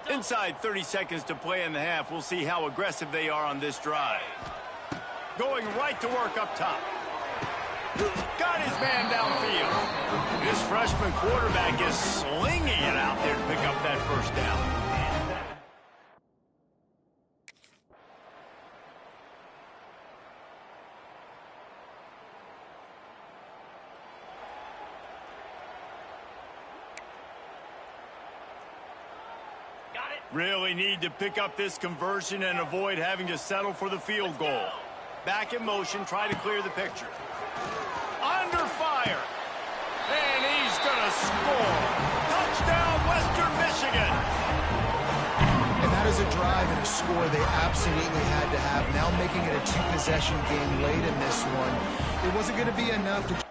Inside 30 seconds to play in the half. We'll see how aggressive they are on this drive. Going right to work up top. Got his man downfield. This freshman quarterback is slinging it out there to pick up that first down. Really need to pick up this conversion and avoid having to settle for the field goal. Back in motion, try to clear the picture. Under fire. And he's going to score. Touchdown, Western Michigan. And that is a drive and a score they absolutely had to have. Now making it a two-possession game late in this one. It wasn't going to be enough to...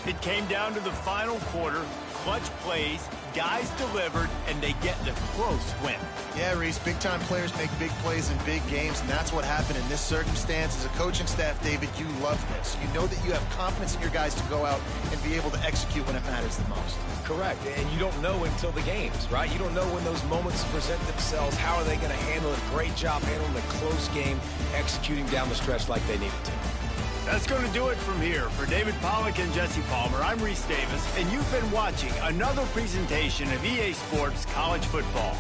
It came down to the final quarter. Clutch plays, guys delivered, and they get the close win. Yeah, Reese, big-time players make big plays in big games, and that's what happened in this circumstance. As a coaching staff, David, you love this. You know that you have confidence in your guys to go out and be able to execute when it matters the most. Correct, and you don't know until the games, right? You don't know when those moments present themselves. How are they going to handle it? Great job handling the close game, executing down the stretch like they needed to. That's going to do it from here. For David Pollack and Jesse Palmer, I'm Reese Davis, and you've been watching another presentation of EA Sports College Football.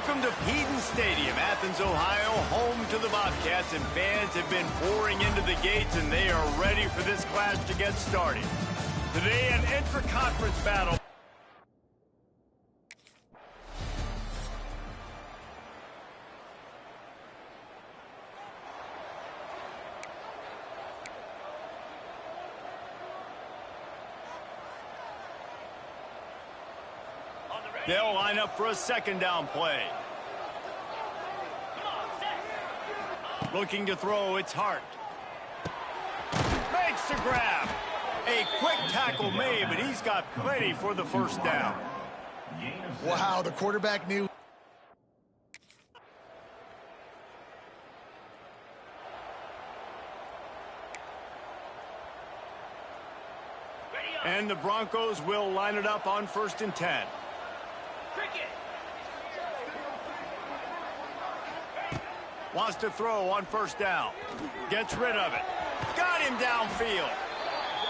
Welcome to Peden Stadium, Athens, Ohio, home to the Bobcats, and fans have been pouring into the gates, and they are ready for this clash to get started. Today, an intra-conference battle. They'll line up for a second down play. Looking to throw, it's Hart. Makes the grab. A quick tackle made, but he's got plenty for the first down. Wow, the quarterback knew. And the Broncos will line it up on 1st and 10. Wants to throw on 1st down. Gets rid of it. Got him downfield.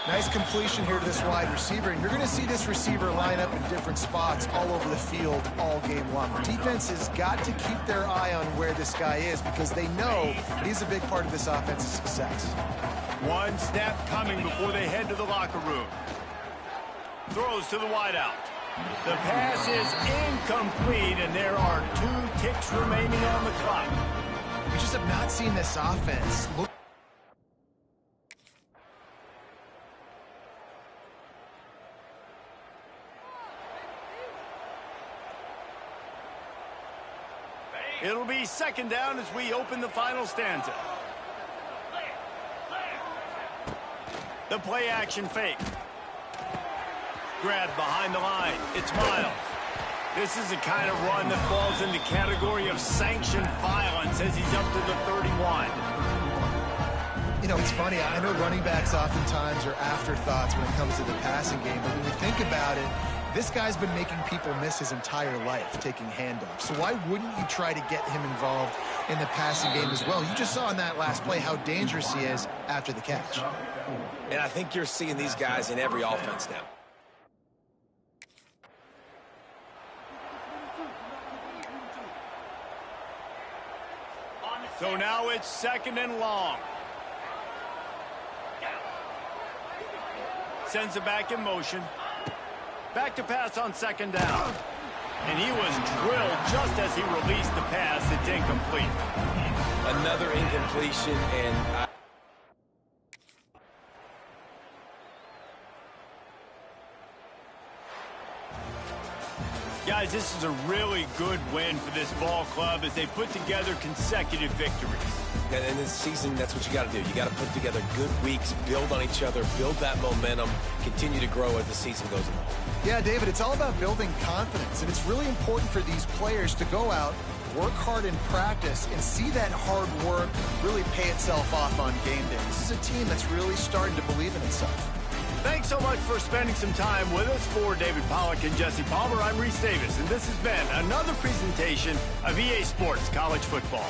Nice completion here to this wide receiver, and you're going to see this receiver line up in different spots all over the field all game long. The defense has got to keep their eye on where this guy is because they know he's a big part of this offense's success. One snap coming before they head to the locker room. Throws to the wideout. The pass is incomplete, and there are 2 ticks remaining on the clock. We just have not seen this offense look. It'll be second down as we open the final stanza. The play action fake. Grab behind the line. It's Miles. This is the kind of run that falls in the category of sanctioned violence as he's up to the 31. You know, it's funny. I know running backs oftentimes are afterthoughts when it comes to the passing game, but when you think about it, this guy's been making people miss his entire life taking handoffs. So why wouldn't you try to get him involved in the passing game as well? You just saw in that last play how dangerous he is after the catch. And I think you're seeing these guys in every offense now. So now it's second and long. Sends it back in motion. Back to pass on second down. And he was drilled just as he released the pass. It's incomplete. Another incompletion, and guys, this is a really good win for this ball club as they put together consecutive victories. And in this season, that's what you got to do. You got to put together good weeks, build on each other, build that momentum, continue to grow as the season goes along. Yeah, David, it's all about building confidence, and it's really important for these players to go out, work hard in practice, and see that hard work really pay itself off on game day. This is a team that's really starting to believe in itself. Thanks so much for spending some time with us. For David Pollack and Jesse Palmer, I'm Reese Davis, and this has been another presentation of EA Sports College Football.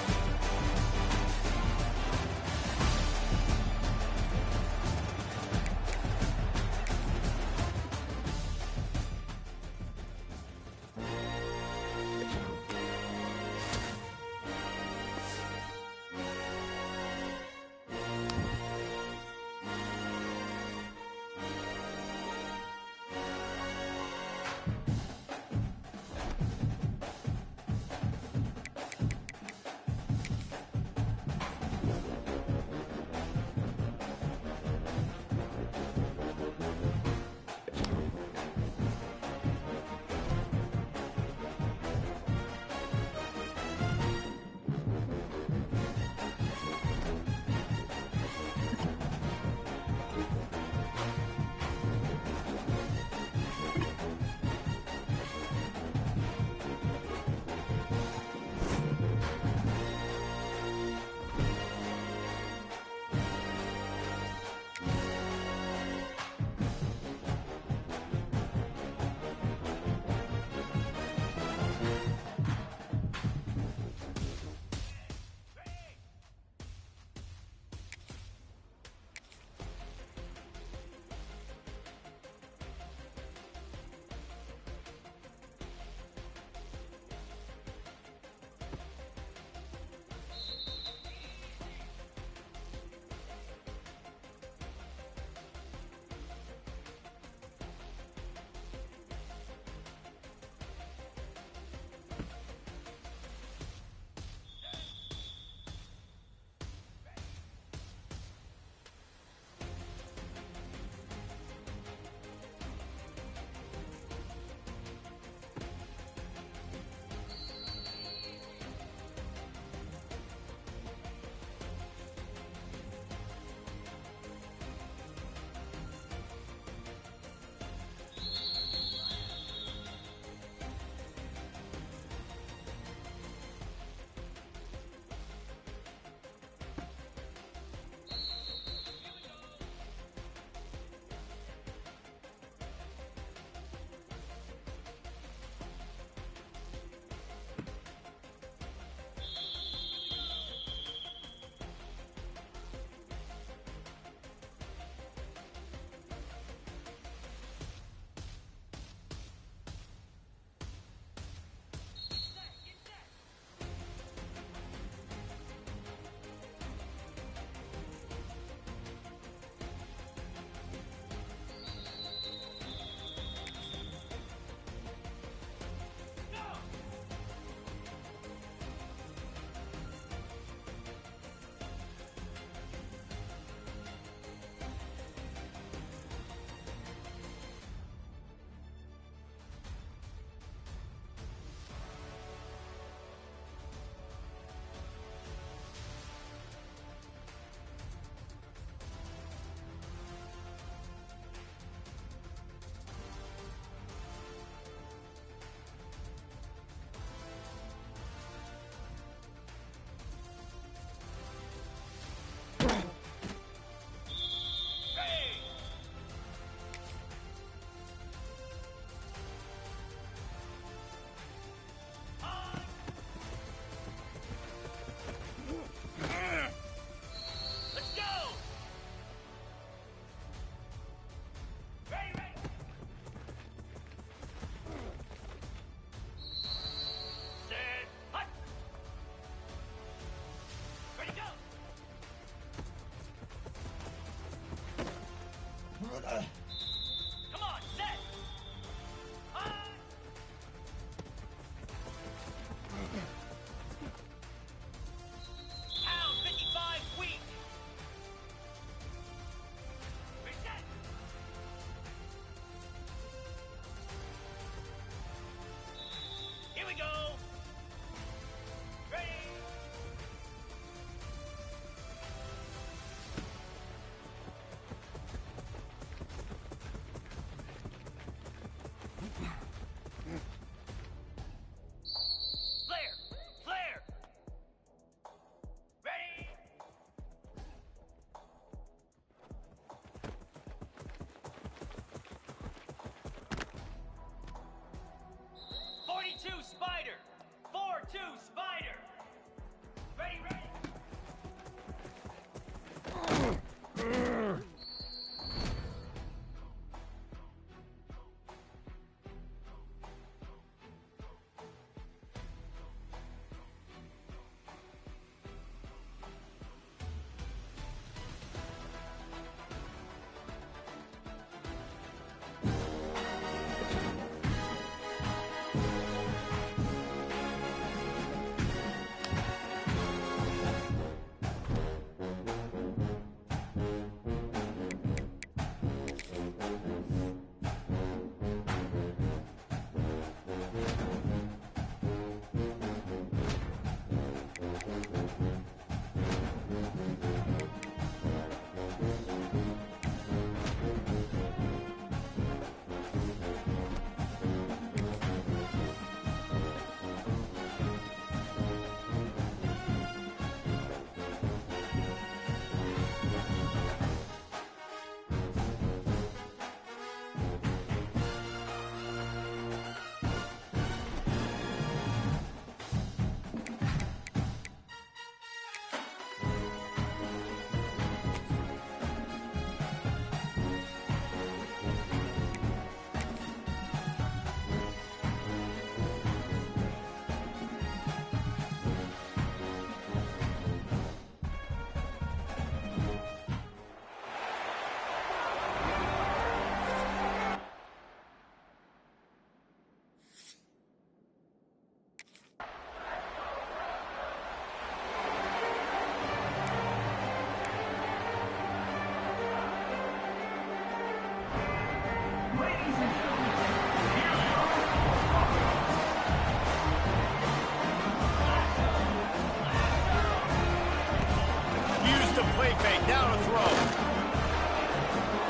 Now to throw.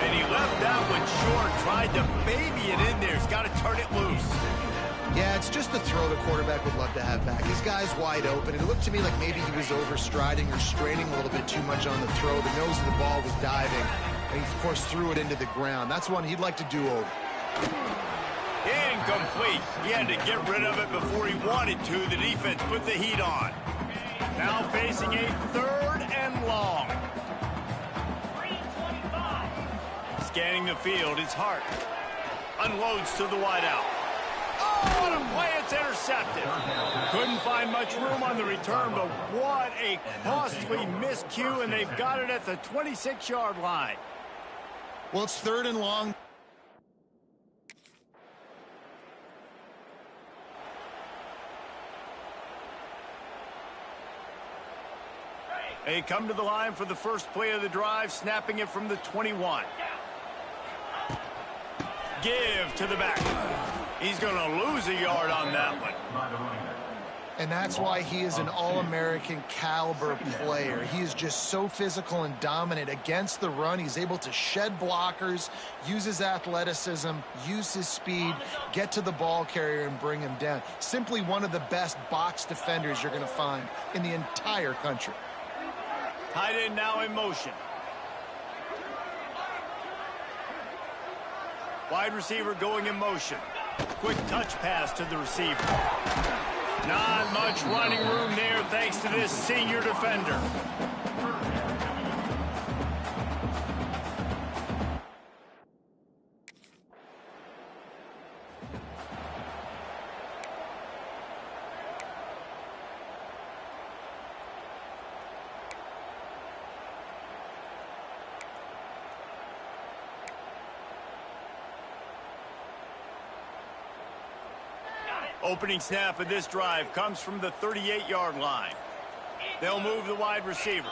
And he left that one short. Tried to baby it in there. He's got to turn it loose. Yeah, it's just the throw the quarterback would love to have back. His guy's wide open. It looked to me like maybe he was overstriding or straining a little bit too much on the throw. The nose of the ball was diving. And he, of course, threw it into the ground. That's one he'd like to do over. Incomplete. He had to get rid of it before he wanted to. The defense put the heat on. Now facing a 3rd and long. Scanning the field, it's Hart. Unloads to the wideout. Oh, what a play, it's intercepted. Couldn't find much room on the return, but what a costly miscue, and they've got it at the 26-yard line. Well, it's 3rd and long. They come to the line for the first play of the drive, snapping it from the 21. Give to the back. He's going to lose a yard on that one. And that's why he is an All-American caliber player. He is just so physical and dominant against the run. He's able to shed blockers, use his athleticism, use his speed, get to the ball carrier and bring him down. Simply one of the best box defenders you're going to find in the entire country. Tight end now in motion. Wide receiver going in motion. Quick touch pass to the receiver. Not much running room there thanks to this senior defender. Opening snap of this drive comes from the 38-yard line. They'll move the wide receiver.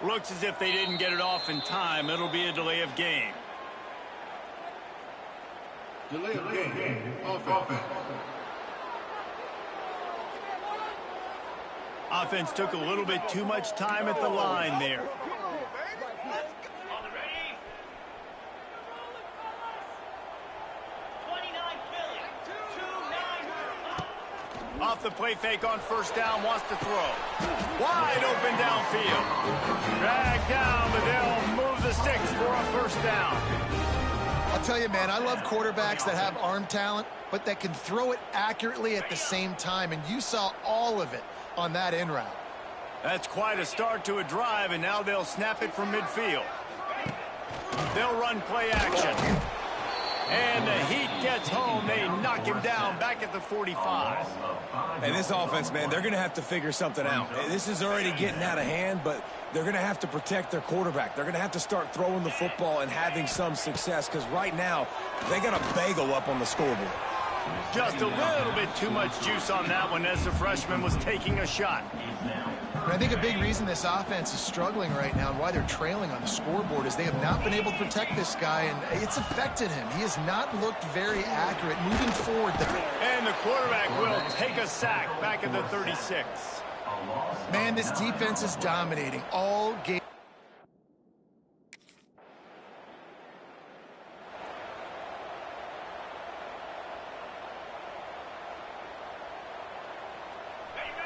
Looks as if they didn't get it off in time. It'll be a delay of game. Delay of game. Offense. Offense took a little bit too much time at the line there. Off the play fake on first down, wants to throw. Wide open downfield. Dragged down, but they'll move the sticks for a first down. I'll tell you, man, I love quarterbacks that have arm talent, but that can throw it accurately at the same time, and you saw all of it on that in route. That's quite a start to a drive, and now they'll snap it from midfield. They'll run play action. And the Heat gets home. They knock him down back at the 45. And this offense, man, they're going to have to figure something out. This is already getting out of hand, but they're going to have to protect their quarterback. They're going to have to start throwing the football and having some success because right now they got a bagel up on the scoreboard. Just a little bit too much juice on that one as the freshman was taking a shot. And I think a big reason this offense is struggling right now and why they're trailing on the scoreboard is they have not been able to protect this guy, and it's affected him. He has not looked very accurate moving forward. And the quarterback will take a sack back at the 36. Man, this defense is dominating all game.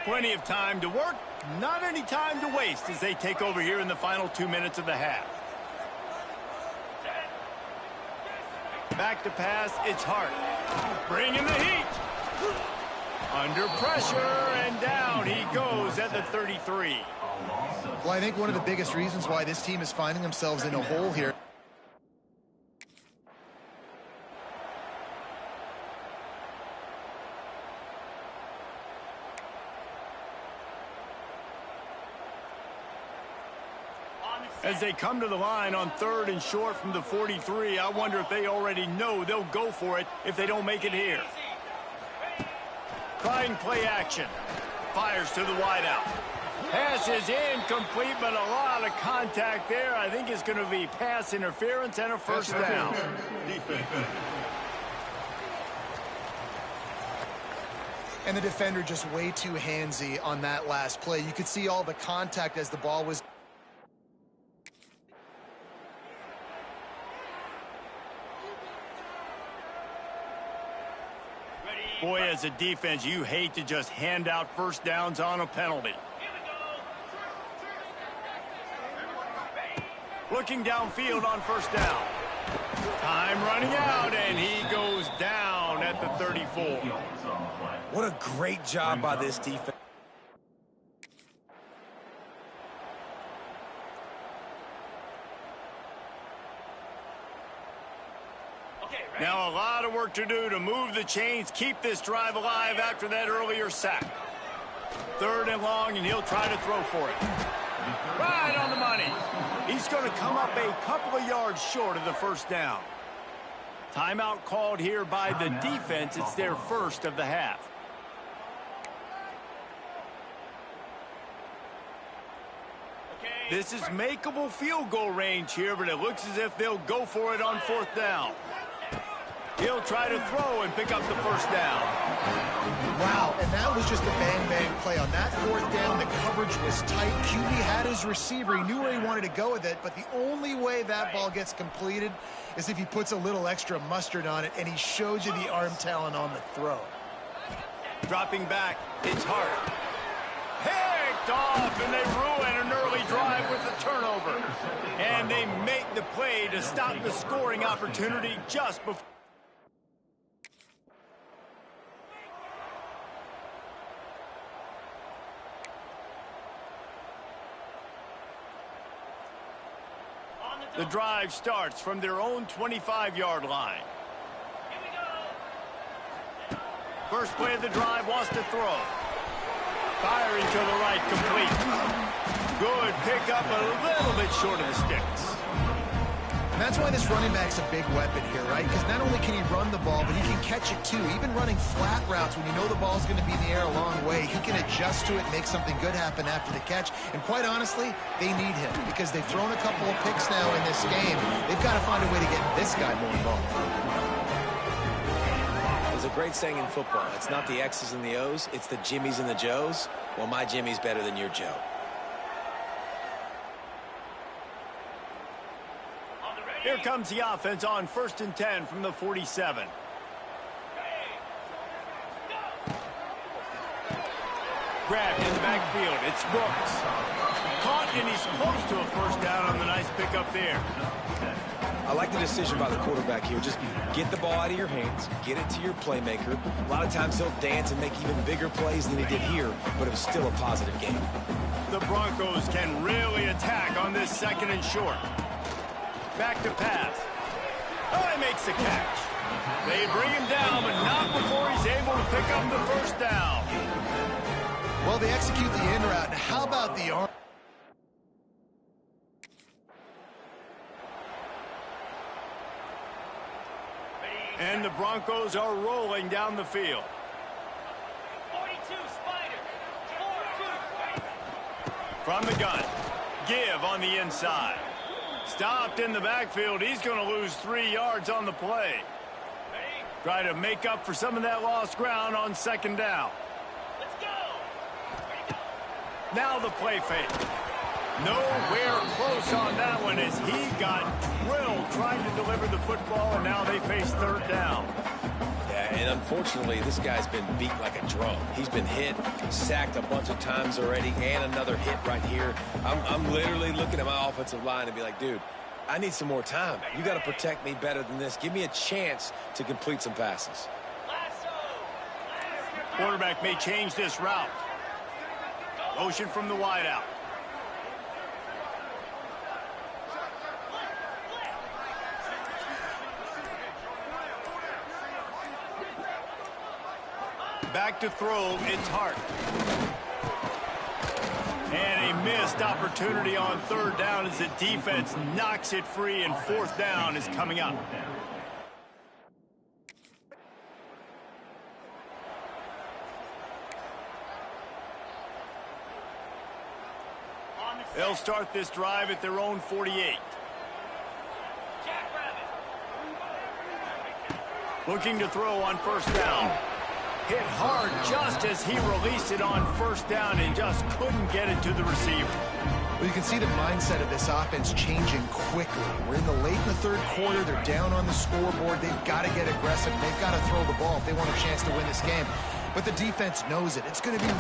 Plenty of time to work, not any time to waste as they take over here in the final 2 minutes of the half. Back to pass, it's Hart. Bringing the heat. Under pressure, and down he goes at the 33. Well, I think one of the biggest reasons why this team is finding themselves in a hole here as they come to the line on 3rd and short from the 43, I wonder if they already know they'll go for it if they don't make it here. Trying play action. Fires to the wideout. Pass is incomplete, but a lot of contact there. I think it's going to be pass interference and a first down. And the defender just way too handsy on that last play. You could see all the contact as the ball was. Boy, as a defense, you hate to just hand out first downs on a penalty. Looking downfield on first down. Time running out, and he goes down at the 34. What a great job by this defense. Now a lot of work to do to move the chains, keep this drive alive after that earlier sack. 3rd and long, and he'll try to throw for it. Right on the money. He's going to come up a couple of yards short of the first down. Timeout called here by the defense. It's their first of the half. This is makeable field goal range here, but it looks as if they'll go for it on 4th down. He'll try to throw and pick up the first down. Wow, and that was just a bang-bang play. On that 4th down, the coverage was tight. QB had his receiver. He knew where he wanted to go with it, but the only way that ball gets completed is if he puts a little extra mustard on it, and he shows you the arm talent on the throw. Dropping back, it's hard. Picked off, and they ruin an early drive with a turnover. And they make the play to stop the scoring opportunity just before. The drive starts from their own 25-yard line. First play of the drive, wants to throw. Firing to the right, complete. Good pickup, a little bit short of the sticks. And that's why this running back's a big weapon here, right? Because not only can he run the ball, but he can catch it too. Even running flat routes when you know the ball's going to be in the air a long way, he can adjust to it and make something good happen after the catch. And quite honestly, they need him because they've thrown a couple of picks now in this game. They've got to find a way to get this guy more involved. There's a great saying in football. It's not the X's and the O's, it's the Jimmies and the Joes. Well, my Jimmy's better than your Joe. Here comes the offense on 1st and 10 from the 47. Grabbed in the backfield. It's Brooks. Caught, and he's close to a first down on the nice pickup there. I like the decision by the quarterback here. Just get the ball out of your hands, get it to your playmaker. A lot of times he'll dance and make even bigger plays than he did here, but it was still a positive game. The Broncos can really attack on this 2nd and short. Back to pass. Oh, he makes the catch. They bring him down, but not before he's able to pick up the first down. Well, they execute the in route. How about the arm? And the Broncos are rolling down the field. 42, Spider. 4-2. From the gun. Give on the inside. Stopped in the backfield. He's going to lose 3 yards on the play. Try to make up for some of that lost ground on 2nd down. Let's go. Now the play fake. Nowhere close on that one as he got drilled trying to deliver the football, and now they face 3rd down. Yeah, and unfortunately, this guy's been beat like a drum. He's been hit, sacked a bunch of times already, and another hit right here. I'm literally looking at my offensive line and be like, dude, I need some more time. You got to protect me better than this. Give me a chance to complete some passes. Quarterback may change this route. Motion from the wideout. Back to throw, it's Hart. And a missed opportunity on 3rd down as the defense knocks it free, and 4th down is coming up. They'll start this drive at their own 48. Looking to throw on 1st down. Hit hard just as he released it on first down and just couldn't get it to the receiver. Well, you can see the mindset of this offense changing quickly. We're in the third quarter. They're down on the scoreboard. They've got to get aggressive. They've got to throw the ball if they want a chance to win this game. But the defense knows it. It's going to be...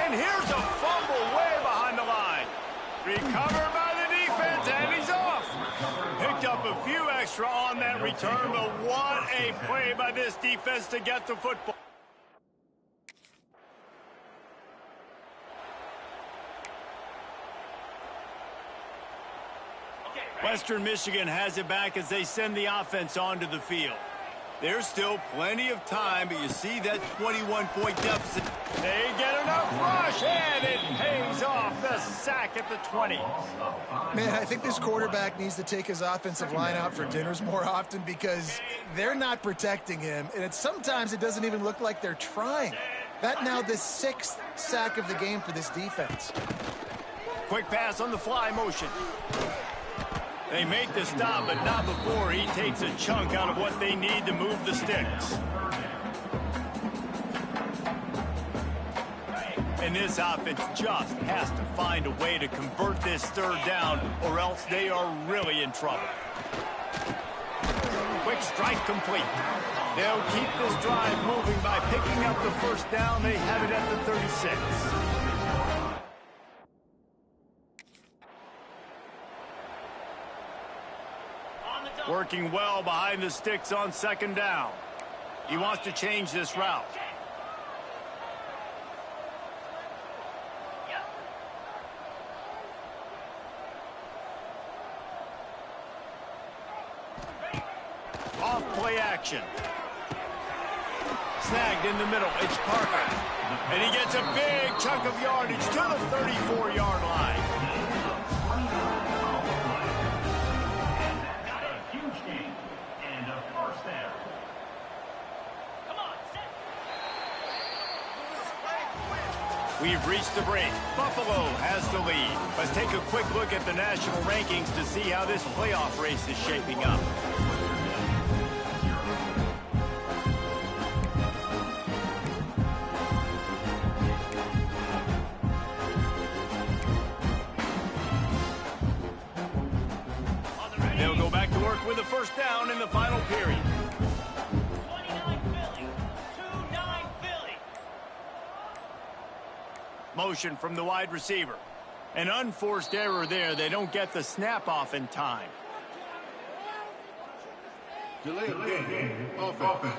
And here's a fumble way behind the line. Recovered by the defense, and he's off. Picked up a few extra on that return, but what a play by this defense to get the football. Western Michigan has it back as they send the offense onto the field. There's still plenty of time, but you see that 21-point deficit. They get enough rush, and it pays off the sack at the 20. Man, I think this quarterback needs to take his offensive line out for dinners more often because they're not protecting him, and sometimes it doesn't even look like they're trying. That now the 6th sack of the game for this defense. Quick pass on the fly motion. They make the stop, but not before he takes a chunk out of what they need to move the sticks. And this offense just has to find a way to convert this third down, or else they are really in trouble. Quick strike complete. They'll keep this drive moving by picking up the first down. They have it at the 36. Working well behind the sticks on second down. He wants to change this route. Off play action. Snagged in the middle. It's Parker. And he gets a big chunk of yardage to the 34-yard line. We've reached the break. Buffalo has the lead. Let's take a quick look at the national rankings to see how this playoff race is shaping up. They'll go back to work with a first down in the final period. Motion from the wide receiver. An unforced error there. They don't get the snap off in time. Delay of game. Offense.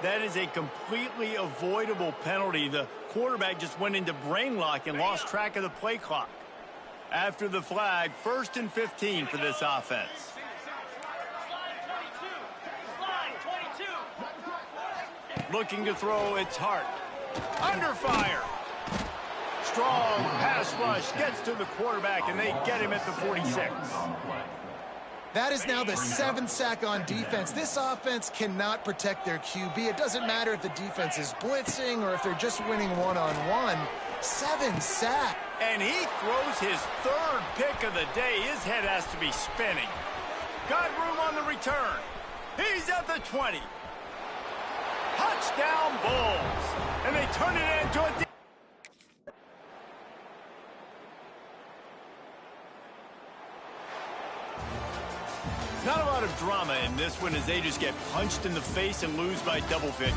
That is a completely avoidable penalty. The quarterback just went into brain lock and lost track of the play clock. After the flag, 1st and 15 for this offense. Looking to throw, it's Hart. Under fire. Strong pass rush gets to the quarterback, and they get him at the 46. That is now the 7th sack on defense. This offense cannot protect their QB. It doesn't matter if the defense is blitzing or if they're just winning one-on-one. 7 sack. And he throws his 3rd pick of the day. His head has to be spinning. Got room on the return. He's at the 20. Touchdown Bulls. And they turn it into a... Not a lot of drama in this one as they just get punched in the face and lose by double figures.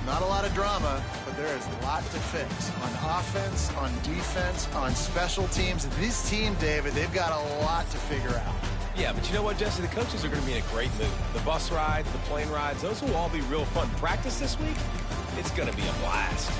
Not a lot of drama, but there is a lot to fix. On offense, on defense, on special teams. This team, David, they've got a lot to figure out. Yeah, but you know what, Jesse? The coaches are going to be in a great mood. The bus rides, the plane rides, those will all be real fun. Practice this week, it's going to be a blast.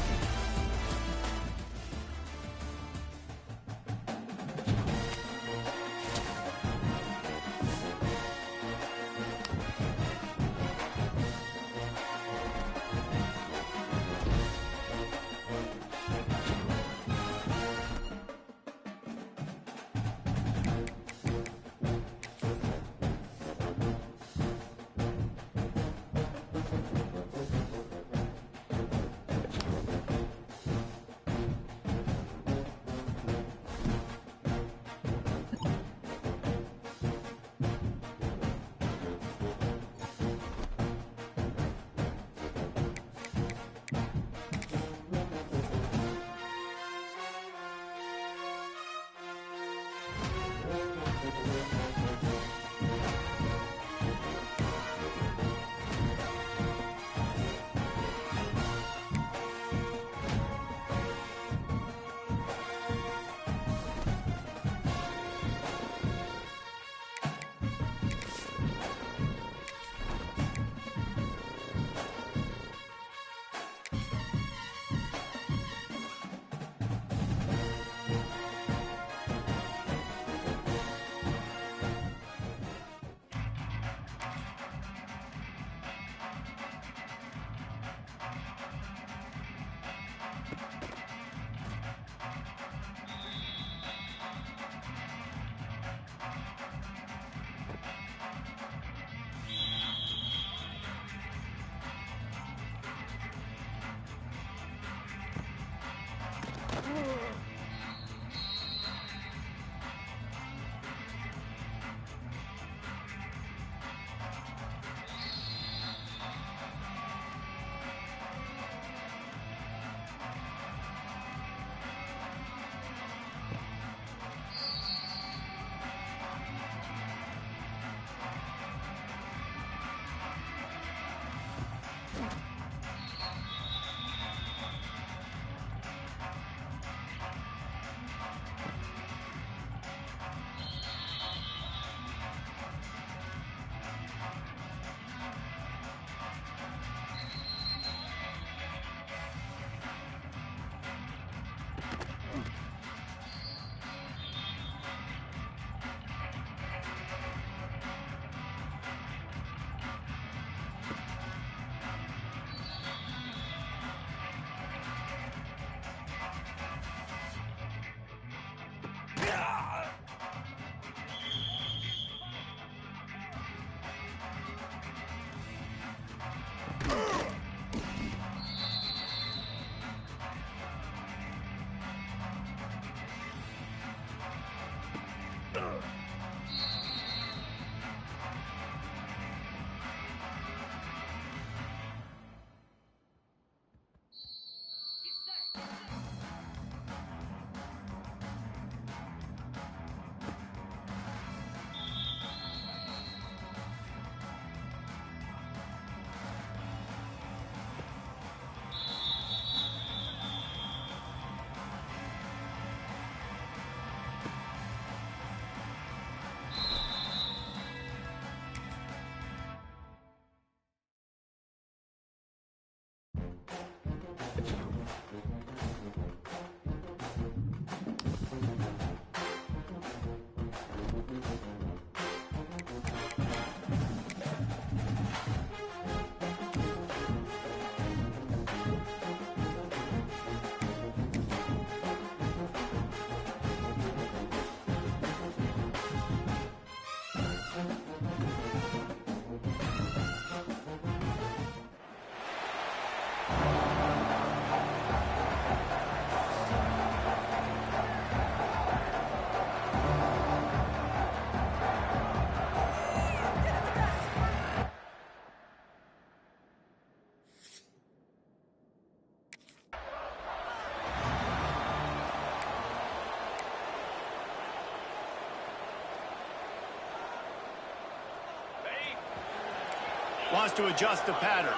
Wants to adjust the pattern.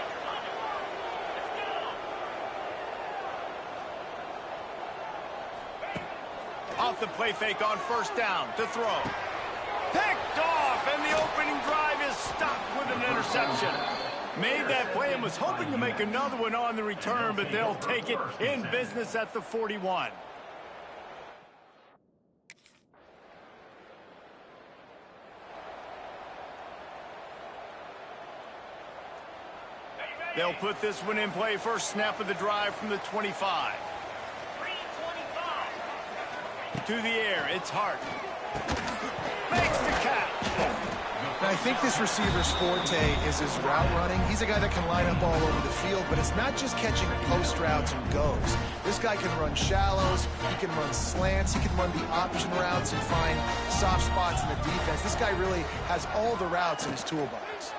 Off the play fake on first down to throw. Picked off, and the opening drive is stopped with an interception. Made that play and was hoping to make another one on the return, but they'll take it in business at the 41. They'll put this one in play first snap of the drive from the 25. To the air, it's Hart. Makes the catch. And I think this receiver's forte is his route running. He's a guy that can line up all over the field, but it's not just catching post routes and goes. This guy can run shallows, he can run slants, he can run the option routes and find soft spots in the defense. This guy really has all the routes in his toolbox.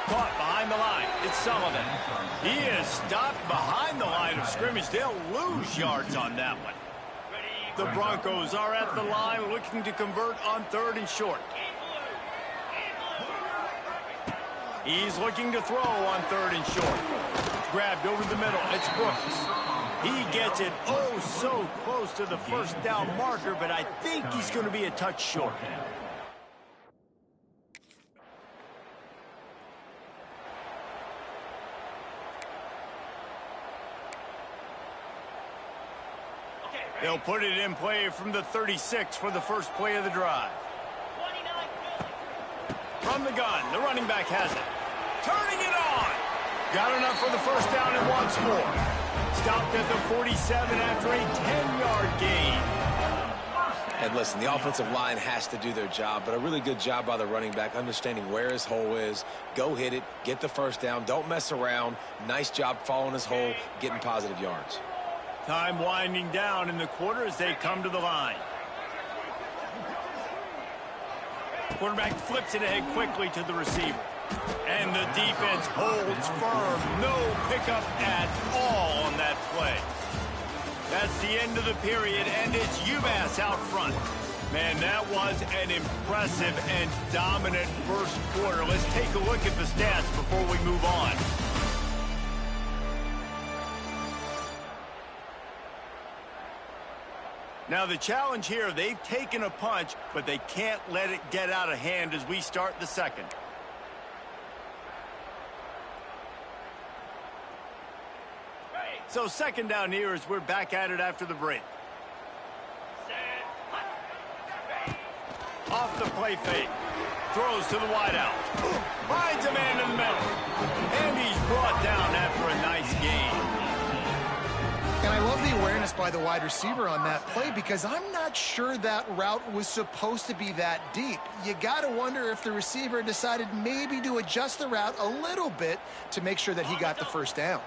Caught behind the line. It's Sullivan. He is stopped behind the line of scrimmage. They'll lose yards on that one. The Broncos are at the line looking to convert on 3rd and short. He's looking to throw on 3rd and short. Grabbed over the middle. It's Brooks. He gets it oh so close to the first down marker, but I think he's going to be a touch short. They'll put it in play from the 36 for the first play of the drive. From the gun, the running back has it. Turning it on. Got enough for the first down and wants more. Stopped at the 47 after a 10-yard gain. And listen, the offensive line has to do their job, but a really good job by the running back understanding where his hole is. Go hit it, get the first down, don't mess around. Nice job following his hole, getting positive yards. Time winding down in the quarter as they come to the line. Quarterback flips it ahead quickly to the receiver. And the defense holds firm. No pickup at all on that play. That's the end of the period, and it's UMass out front. Man, that was an impressive and dominant first quarter. Let's take a look at the stats before we move on. Now, the challenge here, they've taken a punch, but they can't let it get out of hand as we start the second. So second down here as we're back at it after the break. Off the play fake. Throws to the wideout. Finds a man in the middle. And he's brought down after a nice gain. And I love the awareness by the wide receiver on that play because I'm not sure that route was supposed to be that deep. You got to wonder if the receiver decided maybe to adjust the route a little bit to make sure that he got the first down.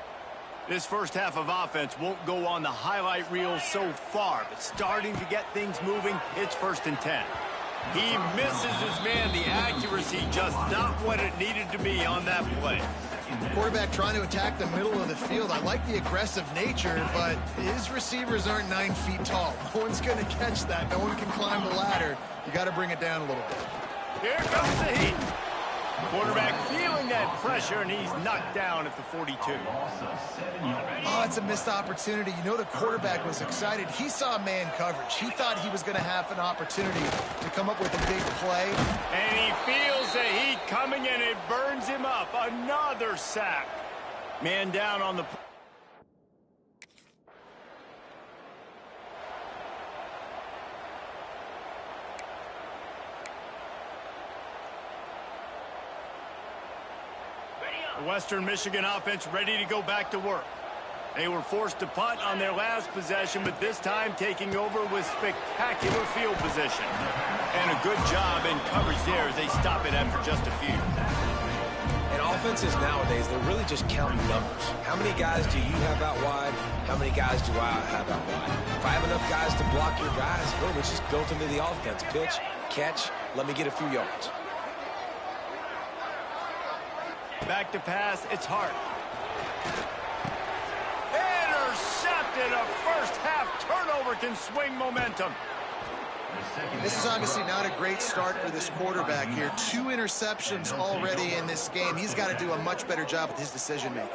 This first half of offense won't go on the highlight reel so far, but starting to get things moving, it's 1st and 10. He misses his man. The accuracy just not what it needed to be on that play. Quarterback trying to attack the middle of the field. I like the aggressive nature, but his receivers aren't 9 feet tall. No one's going to catch that. No one can climb the ladder. You got to bring it down a little bit. Here comes the heat. Quarterback feeling that pressure, and he's knocked down at the 42. Oh, it's a missed opportunity. You know the quarterback was excited. He saw man coverage. He thought he was going to have an opportunity to come up with a big play. And he feels the heat coming, and it burns him up. Another sack. Man down on the... The Western Michigan offense ready to go back to work. They were forced to punt on their last possession, but this time taking over with spectacular field position. And a good job in coverage there as they stop it after just a few. And offenses nowadays, they're really just counting numbers. How many guys do you have out wide? How many guys do I have out wide? If I have enough guys to block your guys, boom, it's just built into the offense. Pitch, catch, let me get a few yards. Back to pass, it's Hart. Intercepted. A first half turnover can swing momentum. This is obviously not a great start for this quarterback here. 2 interceptions already in this game. He's got to do a much better job with his decision making.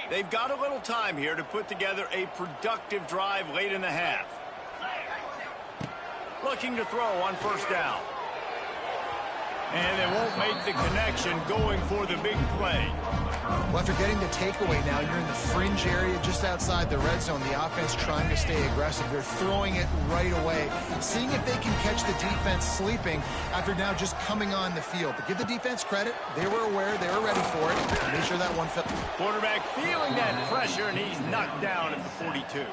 They've got a little time here to put together a productive drive late in the half. Looking to throw on first down. And they won't make the connection going for the big play. Well, after getting the takeaway now, you're in the fringe area just outside the red zone. The offense trying to stay aggressive. They're throwing it right away, seeing if they can catch the defense sleeping after now just coming on the field. But give the defense credit. They were aware. They were ready for it. Make sure that one fell. Quarterback feeling that pressure, and he's knocked down at the 42.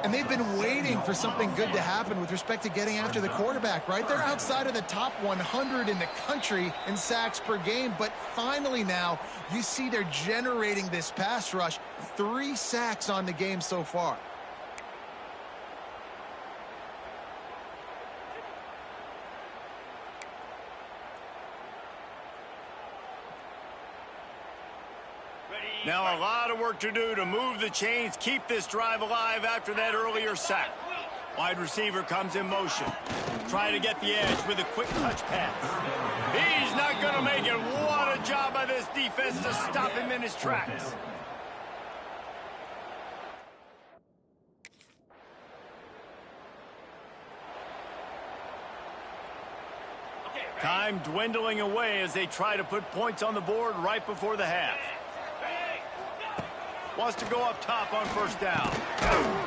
And they've been waiting for something good to happen with respect to getting after the quarterback, right? They're outside of the top 100 in the country in sacks per game, but finally now you see they're generating this pass rush. 3 sacks on the game so far. Now a lot of work to do to move the chains, keep this drive alive after that earlier sack. Wide receiver comes in motion. Trying to get the edge with a quick touch pass. He's not going to make it. What a job by this defense to stop him in his tracks. Time dwindling away as they try to put points on the board right before the half. Wants to go up top on first down.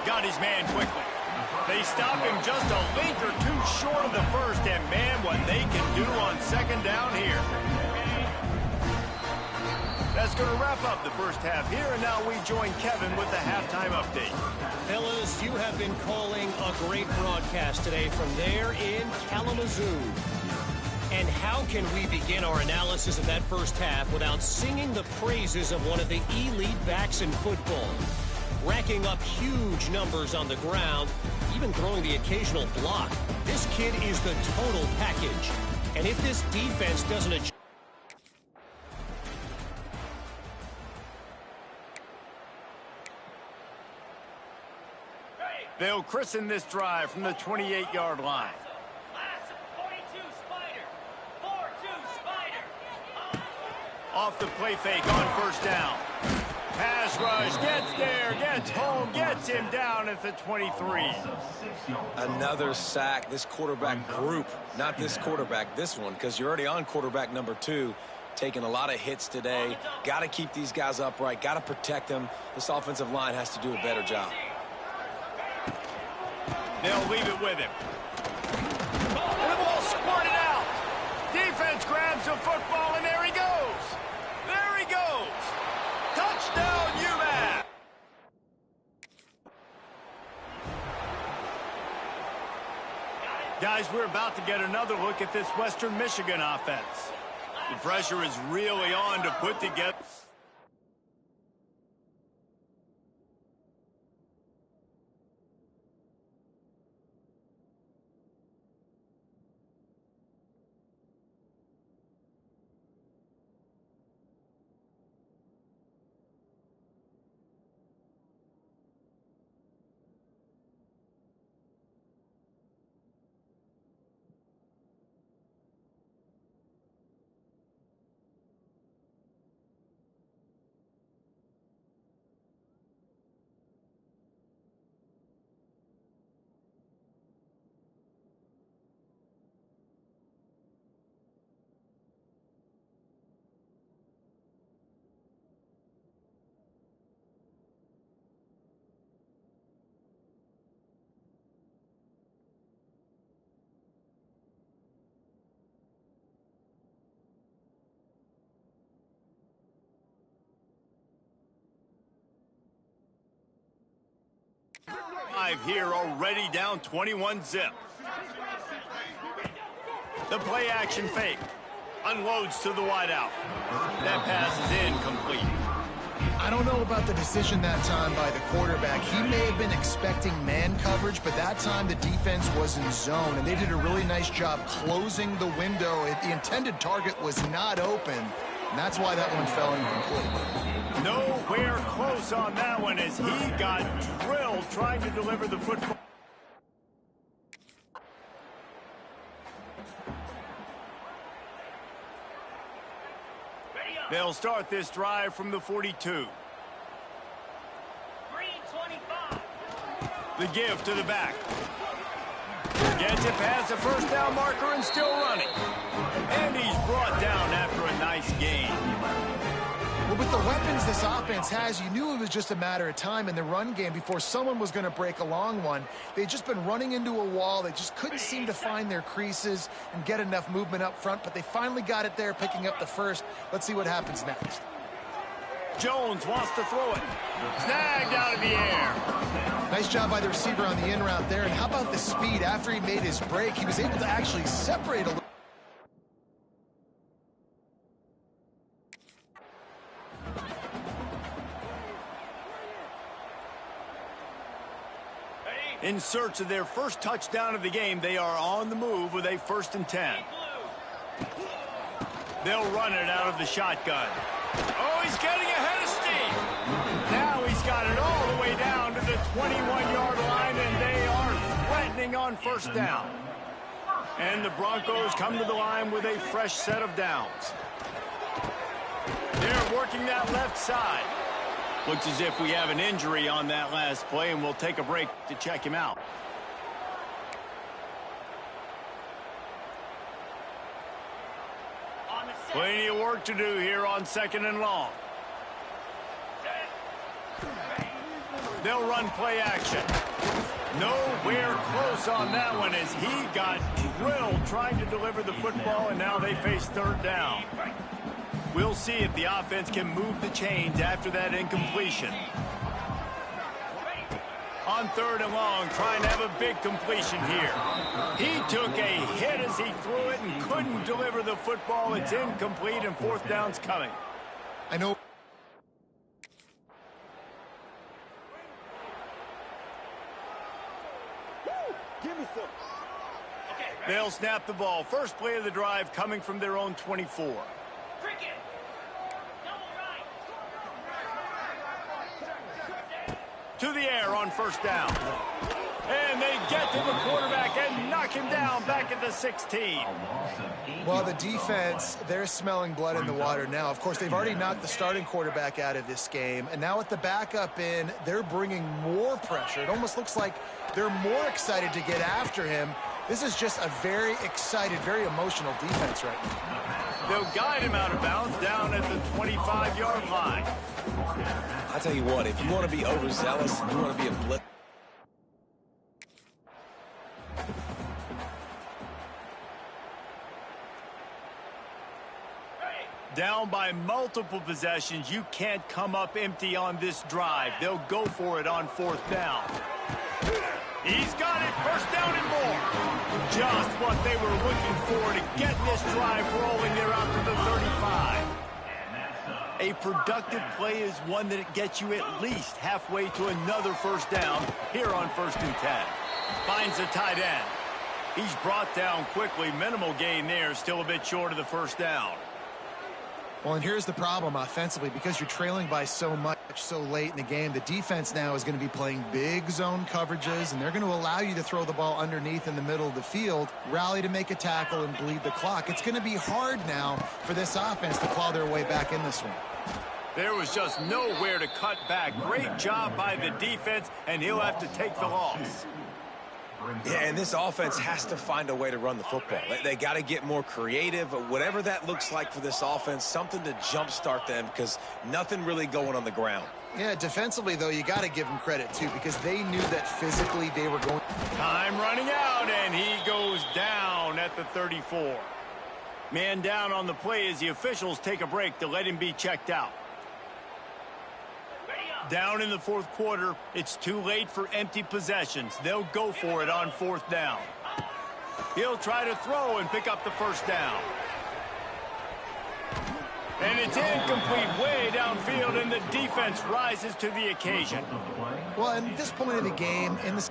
Got his man quickly. They stop him just a link or two short of the first, and man, what they can do on second down here. That's going to wrap up the first half here, and now we join Kevin with the halftime update. Fellas, you have been calling a great broadcast today from there in Kalamazoo. And how can we begin our analysis of that first half without singing the praises of one of the elite backs in football? Racking up huge numbers on the ground, even throwing the occasional block. This kid is the total package. And if this defense doesn't adjust... They'll christen this drive from the 28-yard line. Off the play fake on first down. Pass rush, gets there, gets home, gets him down at the 23. Another sack. This quarterback group, not this quarterback, this one, because you're already on quarterback number 2, taking a lot of hits today. Got to keep these guys upright, got to protect them. This offensive line has to do a better job. They'll leave it with him. And the ball squirted out. Defense grabs the football, and there he goes. There he goes. Touchdown, UMass. Guys, we're about to get another look at this Western Michigan offense. The pressure is really on to put together. Here already down 21-zip. The play action fake. Unloads to the wideout. That pass is incomplete. I don't know about the decision that time by the quarterback. He may have been expecting man coverage, but that time the defense was in zone, and they did a really nice job closing the window. The intended target was not open, and that's why that one fell incomplete. Nowhere close on that one as he got drilled trying to deliver the football. They'll start this drive from the 42. The give to the back. Gets it past the first down marker and still running. And he's brought down after a nice gain. Well, with the weapons this offense has, you knew it was just a matter of time in the run game before someone was going to break a long one. They'd just been running into a wall. They just couldn't seem to find their creases and get enough movement up front, but they finally got it there, picking up the first. Let's see what happens next. Jones wants to throw it. Snagged out of the air. Nice job by the receiver on the in route there. And how about the speed? After he made his break, he was able to actually separate a little. In search of their first touchdown of the game, they are on the move with a 1st and 10. They'll run it out of the shotgun. Oh, he's getting ahead of steam. Now he's got it all the way down to the 21-yard line, and they are threatening on 1st down. And the Broncos come to the line with a fresh set of downs. They're working that left side. Looks as if we have an injury on that last play, and we'll take a break to check him out. Plenty of work to do here on 2nd and long. They'll run play action. Nowhere close on that one as he got drilled trying to deliver the football, and now they face 3rd down. We'll see if the offense can move the chains after that incompletion. On 3rd and long, trying to have a big completion here. He took a hit as he threw it and couldn't deliver the football. It's incomplete, and 4th down's coming. I know. They'll snap the ball. First play of the drive coming from their own 24. To the air on 1st down. And they get to the quarterback and knock him down back at the 16. Well, the defense, they're smelling blood in the water now. Of course, they've already knocked the starting quarterback out of this game. And now with the backup in, they're bringing more pressure. It almost looks like they're more excited to get after him. This is just a very excited, very emotional defense right now. They'll guide him out of bounds down at the 25-yard line. I tell you what, if you want to be overzealous and you want to be a blitz. Down by multiple possessions, you can't come up empty on this drive. They'll go for it on 4th down. He's got it, 1st down and more. Just what they were looking for to get this drive rolling. They're out to the 35. A productive play is one that gets you at least halfway to another 1st down here on 1st and 10. Finds the tight end. He's brought down quickly. Minimal gain there, still a bit short of the 1st down. Well, and here's the problem offensively. Because you're trailing by so much so late in the game, the defense now is going to be playing big zone coverages, and they're going to allow you to throw the ball underneath in the middle of the field, rally to make a tackle, and bleed the clock. It's going to be hard now for this offense to claw their way back in this one. There was just nowhere to cut back. Great job by the defense, and he'll have to take the loss. Yeah, and this offense has to find a way to run the football. They got to get more creative, whatever that looks like for this offense, something to jumpstart them because nothing really going on the ground. Yeah, defensively, though, you got to give them credit, too, because they knew that physically they were going. Time running out, and he goes down at the 34. Man down on the play as the officials take a break to let him be checked out. Down in the 4th quarter, it's too late for empty possessions. They'll go for it on 4th down. He'll try to throw and pick up the 1st down. And it's incomplete way downfield, and the defense rises to the occasion. Well, at this point of the game, in the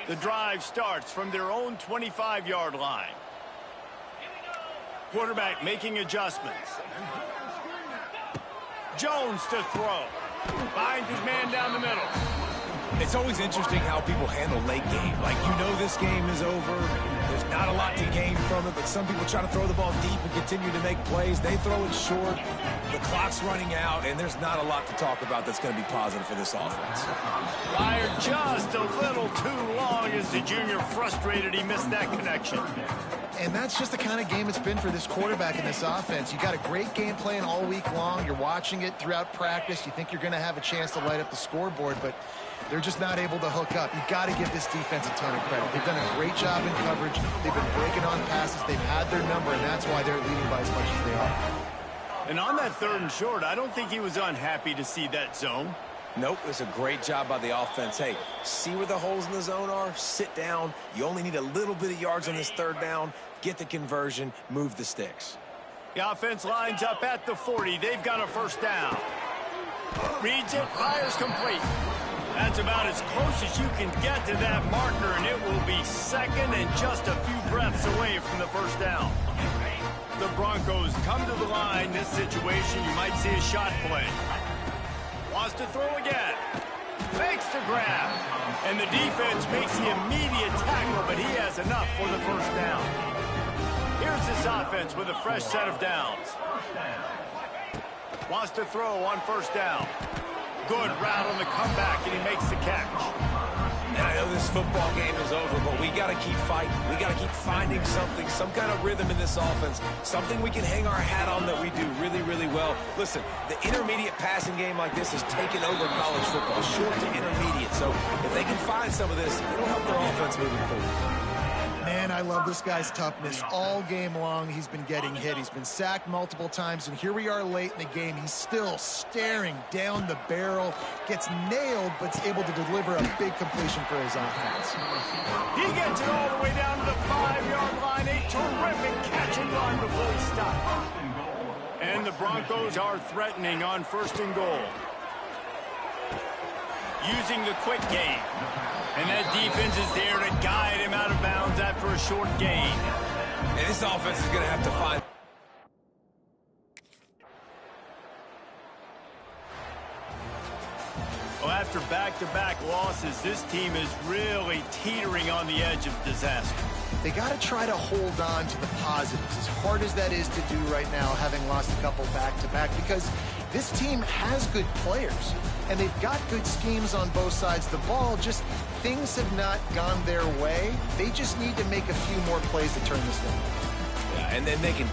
The drive starts from their own 25-yard line. Quarterback making adjustments. Jones to throw. Finds his man down the middle. It's always interesting how people handle late game. Like, you know this game is over. There's not a lot to gain from it, but some people try to throw the ball deep and continue to make plays. They throw it short. The clock's running out, and there's not a lot to talk about that's going to be positive for this offense. Fired just a little too long as the junior frustrated he missed that connection. And that's just the kind of game it's been for this quarterback in this offense. You got a great game plan all week long. You're watching it throughout practice. You think you're going to have a chance to light up the scoreboard, but they're just not able to hook up. You got to give this defense a ton of credit. They've done a great job in coverage. They've been breaking on passes. They've had their number, and that's why they're leading by as much as they are. And on that 3rd and short, I don't think he was unhappy to see that zone. Nope, it's a great job by the offense. Hey, see where the holes in the zone are? Sit down. You only need a little bit of yards on this 3rd down. Get the conversion. Move the sticks. The offense lines up at the 40. They've got a 1st down. Reads it, fires complete. That's about as close as you can get to that marker, and it will be 2nd and just a few breaths away from the 1st down. The Broncos come to the line. This situation, you might see a shot play. Wants to throw again. Fakes the grab. And the defense makes the immediate tackle, but he has enough for the 1st down. Here's this offense with a fresh set of downs. Wants to throw on 1st down. Good route on the comeback, and he makes the catch. And I know this football game is over, but we got to keep fighting. We got to keep finding something, some kind of rhythm in this offense, something we can hang our hat on that we do really, really well. Listen, the intermediate passing game like this has taken over college football, short to intermediate. So if they can find some of this, it'll help their offense moving forward. Man, I love this guy's toughness. All game long, he's been getting hit. He's been sacked multiple times, and here we are late in the game. He's still staring down the barrel, gets nailed, but's able to deliver a big completion for his offense. He gets it all the way down to the 5-yard line. A terrific catch and run before he stops. And the Broncos are threatening on 1st and goal. Using the quick game. And that defense is there to guide him out of bounds after a short gain. And this offense is going to have to find... Well, after back-to-back losses, this team is really teetering on the edge of disaster. They got to try to hold on to the positives, as hard as that is to do right now, having lost a couple back-to-back, because this team has good players, and they've got good schemes on both sides of the ball. Just things have not gone their way. They just need to make a few more plays to turn this thing. Yeah, and then they can...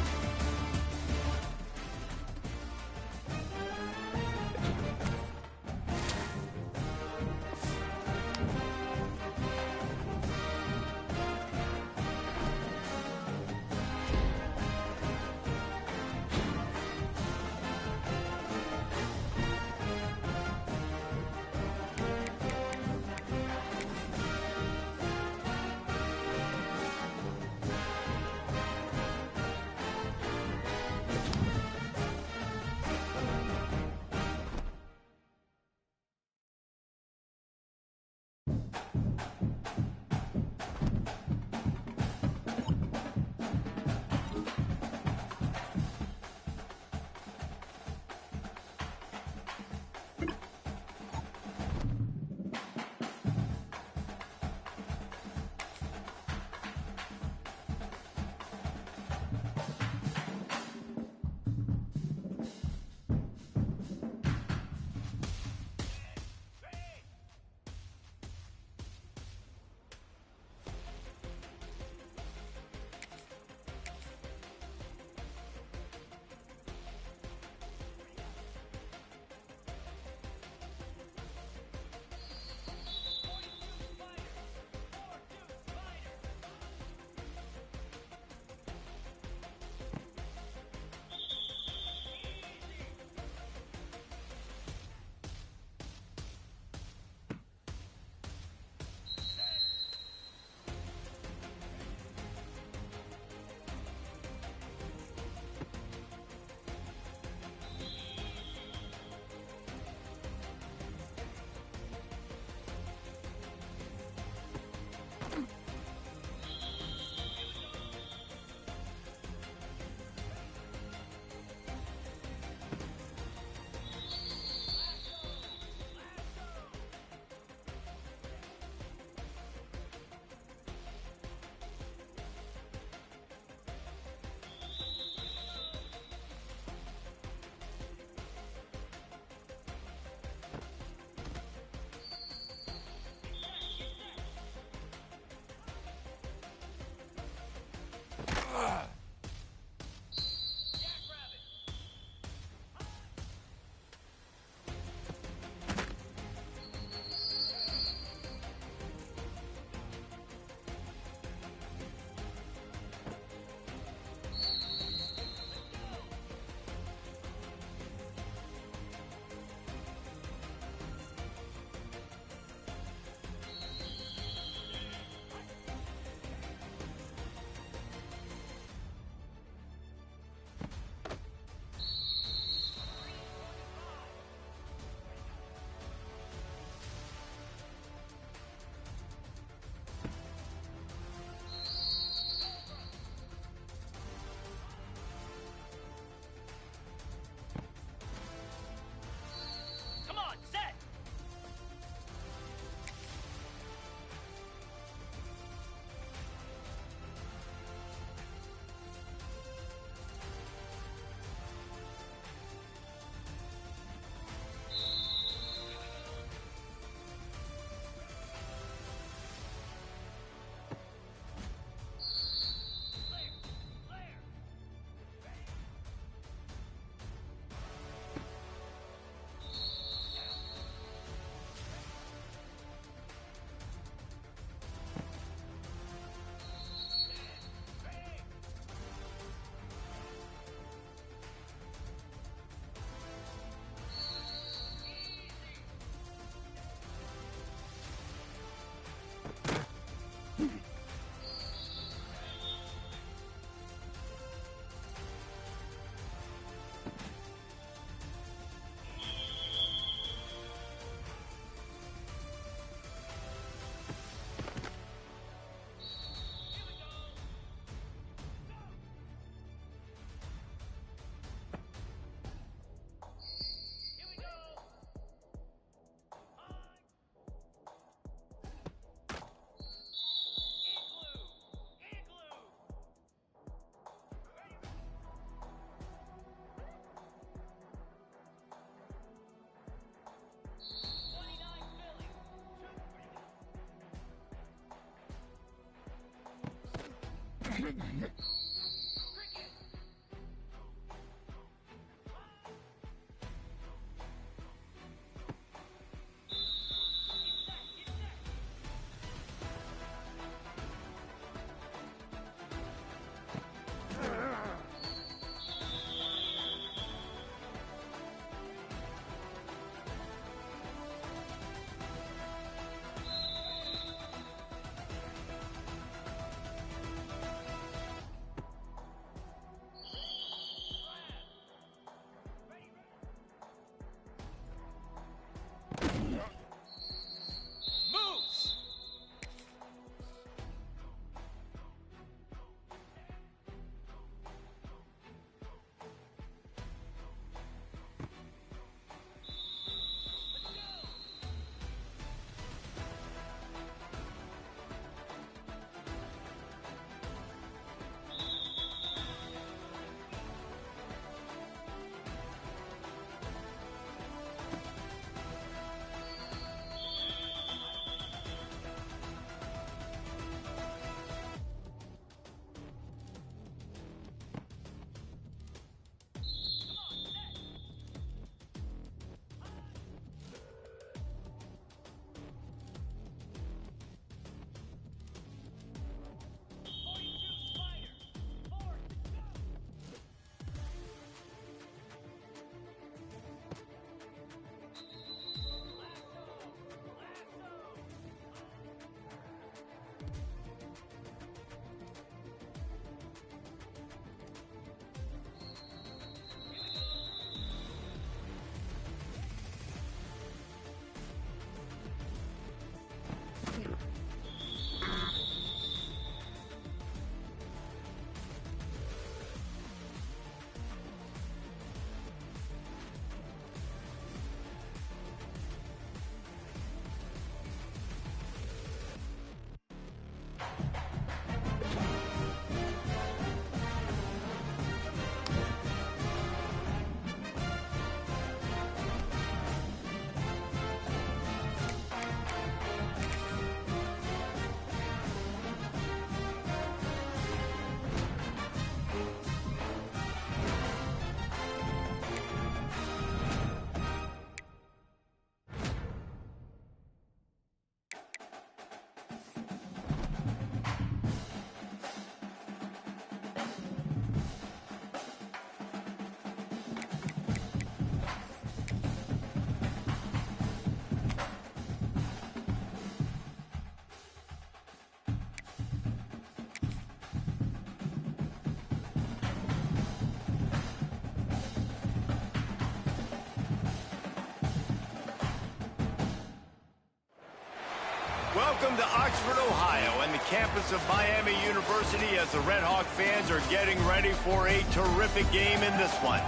Welcome to Oxford, Ohio, and the campus of Miami University as the Red Hawk fans are getting ready for a terrific game in this one.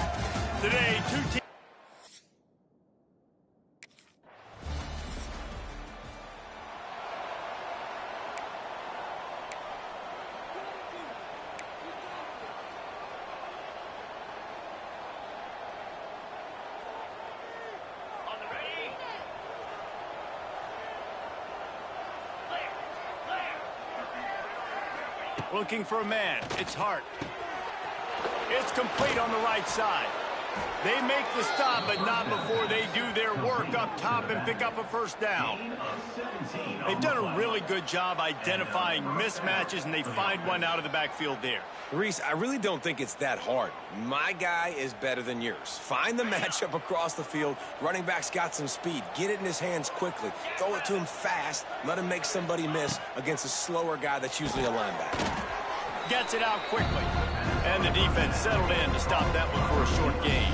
Today, two teams. Looking for a man. It's Hart. It's complete on the right side. They make the stop, but not before they do their work up top and pick up a first down. They've done a really good job identifying mismatches, and they find one out of the backfield there. Reese, I really don't think it's that hard. My guy is better than yours. Find the matchup across the field. Running back's got some speed. Get it in his hands quickly. Throw it to him fast. Let him make somebody miss against a slower guy that's usually a linebacker. Gets it out quickly. And the defense settled in to stop that one for a short gain.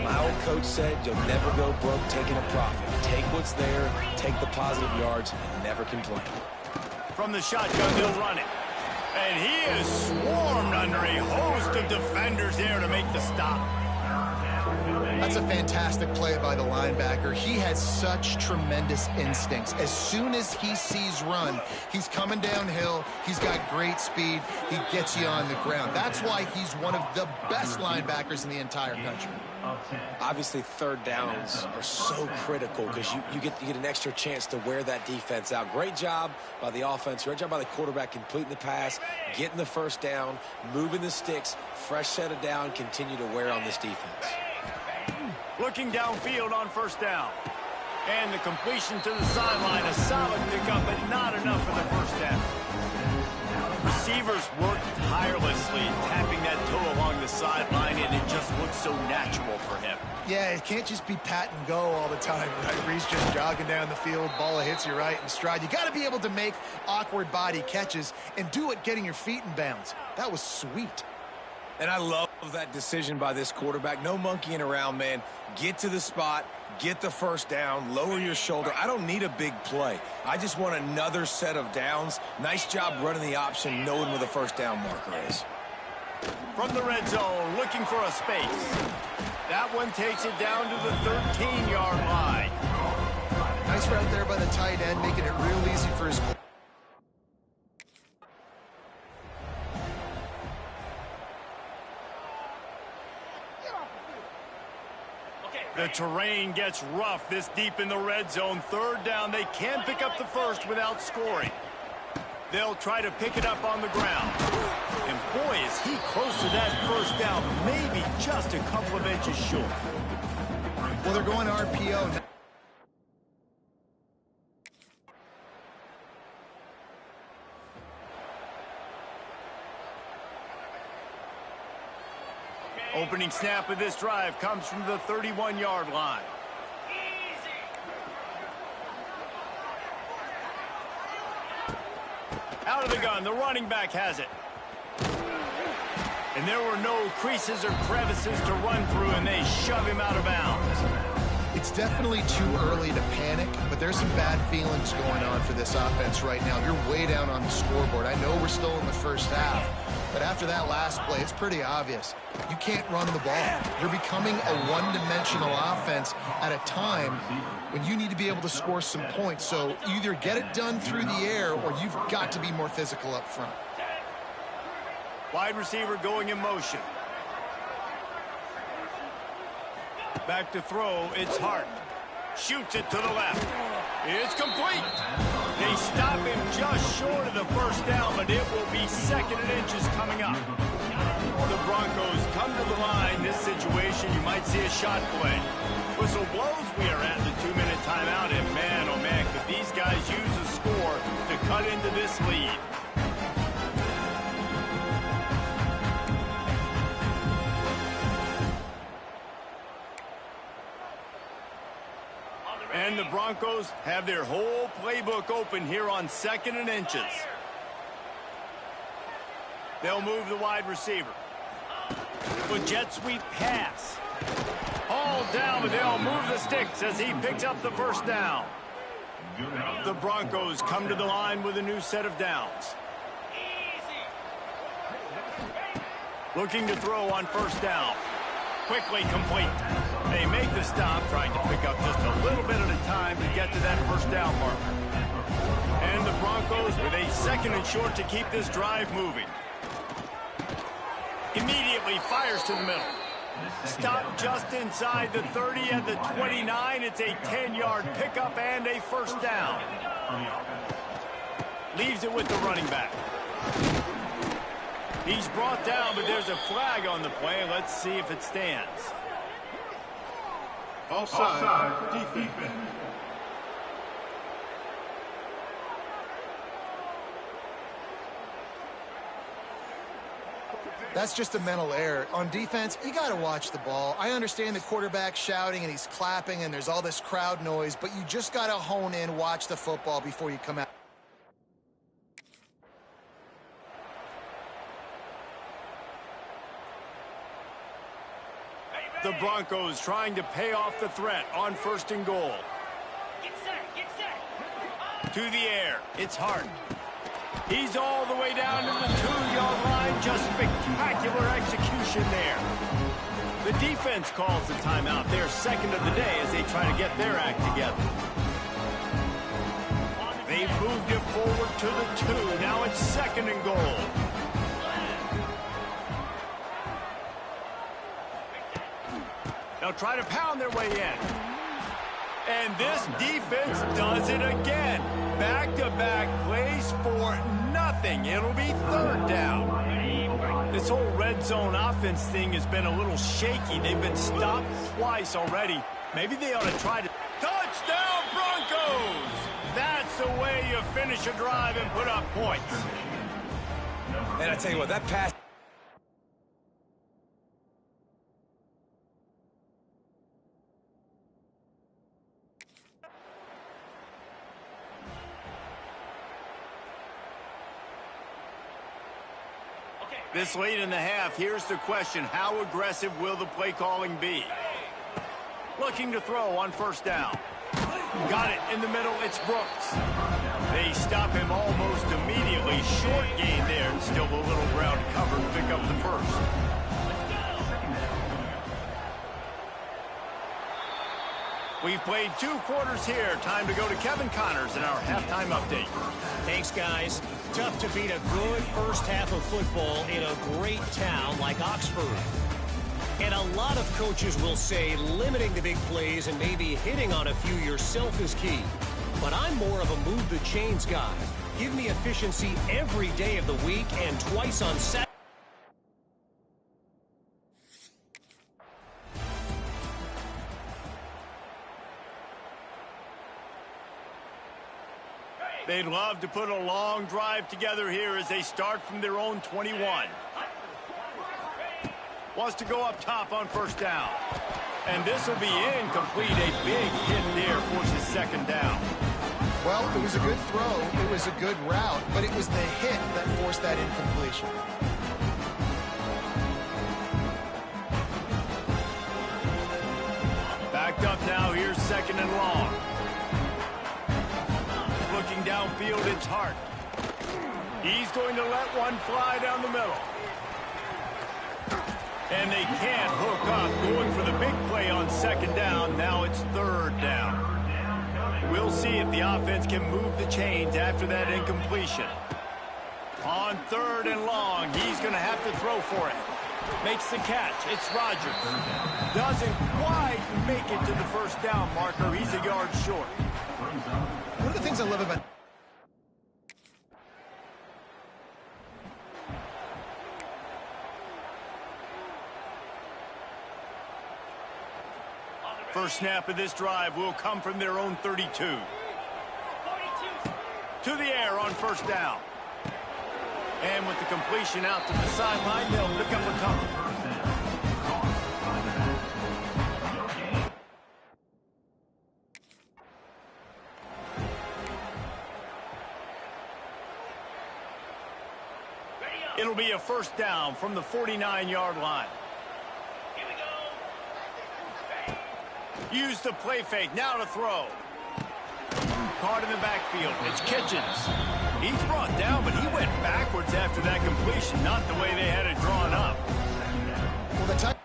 My old coach said you'll never go broke taking a profit. Take what's there, take the positive yards, and never complain. From the shotgun, they'll run it. And he is swarmed under a host of defenders there to make the stop. That's a fantastic play by the linebacker. He has such tremendous instincts. As soon as he sees run, he's coming downhill. He's got great speed. He gets you on the ground. That's why he's one of the best linebackers in the entire country. Obviously, third downs are so critical because you get an extra chance to wear that defense out. Great job by the offense. Great job by the quarterback completing the pass, getting the first down, moving the sticks, fresh set of down, continue to wear on this defense. Looking downfield on first down. And the completion to the sideline, a solid pickup, but not enough for the first down. Receivers worked tirelessly, tapping that toe along the sideline, and it just looks so natural for him. Yeah, it can't just be pat and go all the time, right? He's just jogging down the field, ball hits you right in stride. You got to be able to make awkward body catches and do it getting your feet in bounds. That was sweet. And I love that decision by this quarterback. No monkeying around, man. Get to the spot, get the first down, lower your shoulder. I don't need a big play. I just want another set of downs. Nice job running the option, knowing where the first down marker is. From the red zone, looking for a space. That one takes it down to the 13-yard line. Nice route there by the tight end, making it real easy for his... The terrain gets rough this deep in the red zone. Third down, they can pick up the first without scoring. They'll try to pick it up on the ground. And boy, is he close to that first down, maybe just a couple of inches short. Well, they're going RPO now. Opening snap of this drive comes from the 31-yard line. Out of the gun, the running back has it. And there were no creases or crevices to run through, and they shove him out of bounds. It's definitely too early to panic, but there's some bad feelings going on for this offense right now. You're way down on the scoreboard. I know we're still in the first half, but after that last play, it's pretty obvious. You can't run the ball. You're becoming a one-dimensional offense at a time when you need to be able to score some points. So either get it done through the air or you've got to be more physical up front. Wide receiver going in motion. Back to throw, it's Hart. Shoots it to the left. It's complete. They stop him just short of the first down, but it will be second and inches coming up. The Broncos come to the line. This situation, you might see a shot play. Whistle blows, we are at the 2-minute timeout, and man, oh man, could these guys use a score to cut into this lead. And the Broncos have their whole playbook open here on second and inches. They'll move the wide receiver. The jet sweep pass. All down, but they'll move the sticks as he picks up the first down. The Broncos come to the line with a new set of downs. Looking to throw on first down. Quickly complete. They make the stop, trying to pick up just a little bit at a time to get to that first down marker. And the Broncos with a second and short to keep this drive moving. Immediately fires to the middle. Stop just inside the 30 at the 29. It's a 10-yard pickup and a first down. Leaves it with the running back. He's brought down, but there's a flag on the play. Let's see if it stands. Offside, defense. That's just a mental error. On defense, you got to watch the ball. I understand the quarterback shouting and he's clapping and there's all this crowd noise, but you just got to hone in, watch the football before you come out. The Broncos trying to pay off the threat on first and goal. Get set, get set. To the air, it's Hart. He's all the way down to the 2-yard line. Just spectacular execution there. The defense calls the timeout. Their second of the day as they try to get their act together. They've moved it forward to the 2. Now it's second and goal. They'll try to pound their way in. And this defense does it again. Back-to-back plays for nothing. It'll be third down. This whole red zone offense thing has been a little shaky. They've been stopped twice already. Maybe they ought to try to... Touchdown, Broncos! That's the way you finish a drive and put up points. And I tell you what, that pass... This late in the half, here's the question. How aggressive will the play calling be? Looking to throw on first down. Got it in the middle. It's Brooks. They stop him almost immediately. Short gain there, and still a little ground to cover to pick up the first. We've played 2 quarters here. Time to go to Kevin Connors in our halftime update. Thanks, guys. Tough to beat a good first half of football in a great town like Oxford. And a lot of coaches will say limiting the big plays and maybe hitting on a few yourself is key. But I'm more of a move the chains guy. Give me efficiency every day of the week and twice on Saturday. They'd love to put a long drive together here as they start from their own 21. Wants to go up top on first down. And this will be incomplete. A big hit there forces second down. Well, it was a good throw. It was a good route, but it was the hit that forced that incompletion. Backed up now. Here's second and long. Looking downfield, it's Hart. He's going to let one fly down the middle. And they can't hook up. Going for the big play on second down. Now it's third down. We'll see if the offense can move the chains after that incompletion. On third and long, he's going to have to throw for it. Makes the catch. It's Rodgers. Doesn't quite make it to the first down marker. He's a yard short. One of the things I love about... First snap of this drive will come from their own 32. To the air on first down. And with the completion out to the sideline, they'll pick up a couple. It'll be a first down from the 49-yard line. Here we go. Use the play fake. Now to throw. Caught in the backfield. It's Kitchens. He's brought down, but he went backwards after that completion. Not the way they had it drawn up. Well, the time...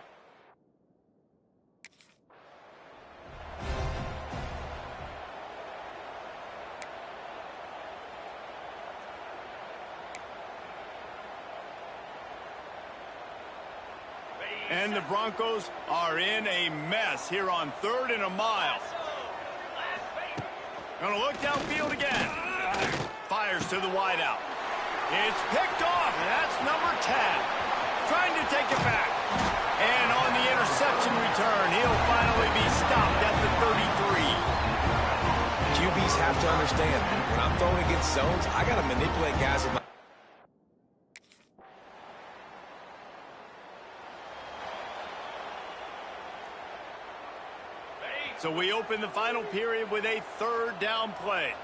And the Broncos are in a mess here on third and a mile. Gonna look downfield again. Fires to the wideout. It's picked off, and that's number 10. Trying to take it back. And on the interception return, he'll finally be stopped at the 33. QBs have to understand, when I'm throwing against zones, I got to manipulate guys with my... So we open the final period with a third down play.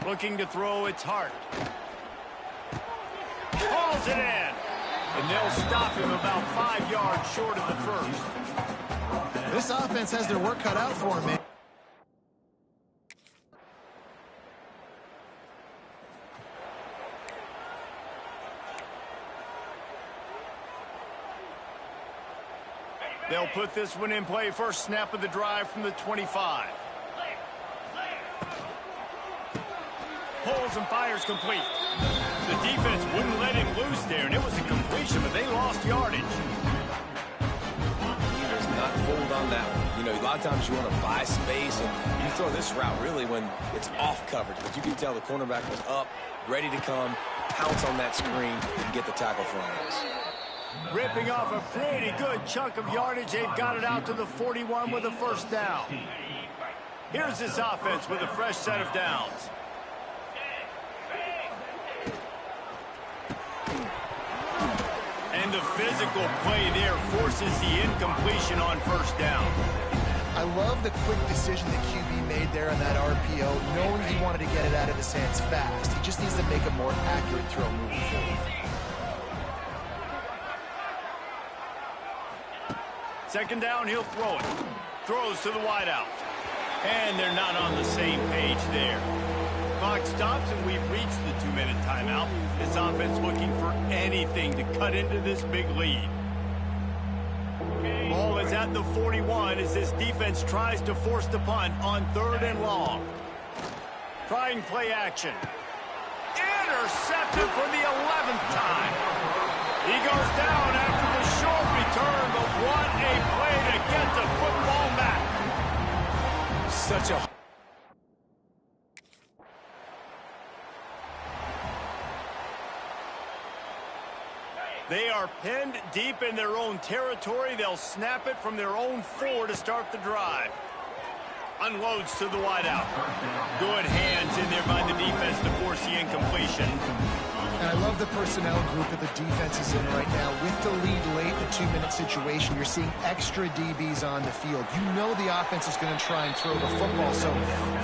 Looking to throw, it's Hart. Hauls it in. And they'll stop him about 5 yards short of the first. This offense has their work cut out for them, man. They'll put this one in play. First snap of the drive from the 25. Pulls and fires complete. The defense wouldn't let him loose there, and it was a completion, but they lost yardage. lot of times you want to buy space, and you throw this route really when it's off coverage. But you can tell the cornerback was up, ready to come, pounce on that screen, and get the tackle for him. Ripping off a pretty good chunk of yardage. They've got it out to the 41 with a first down. Here's this offense with a fresh set of downs. And the physical play there forces the incompletion on first down. I love the quick decision the QB made there on that RPO, knowing he wanted to get it out of his hands fast. He just needs to make a more accurate throw moving forward. Second down, he'll throw it. Throws to the wideout. And they're not on the same page there. Clock stops, and we've reached the 2-minute timeout. This offense looking for anything to cut into this big lead. Ball is at the 41 as this defense tries to force the punt on 3rd and long. Trying play action. Intercepted for the 11th time. He goes down after the short return, but what a play to get the football back. Such a... They are pinned deep in their own territory. They'll snap it from their own 4 to start the drive. Unloads to the wideout. Good hands in there by the defense to force the incompletion. And I love the personnel group that the defense is in right now. With the lead late in the 2-minute situation, you're seeing extra DBs on the field. You know the offense is going to try and throw the football. So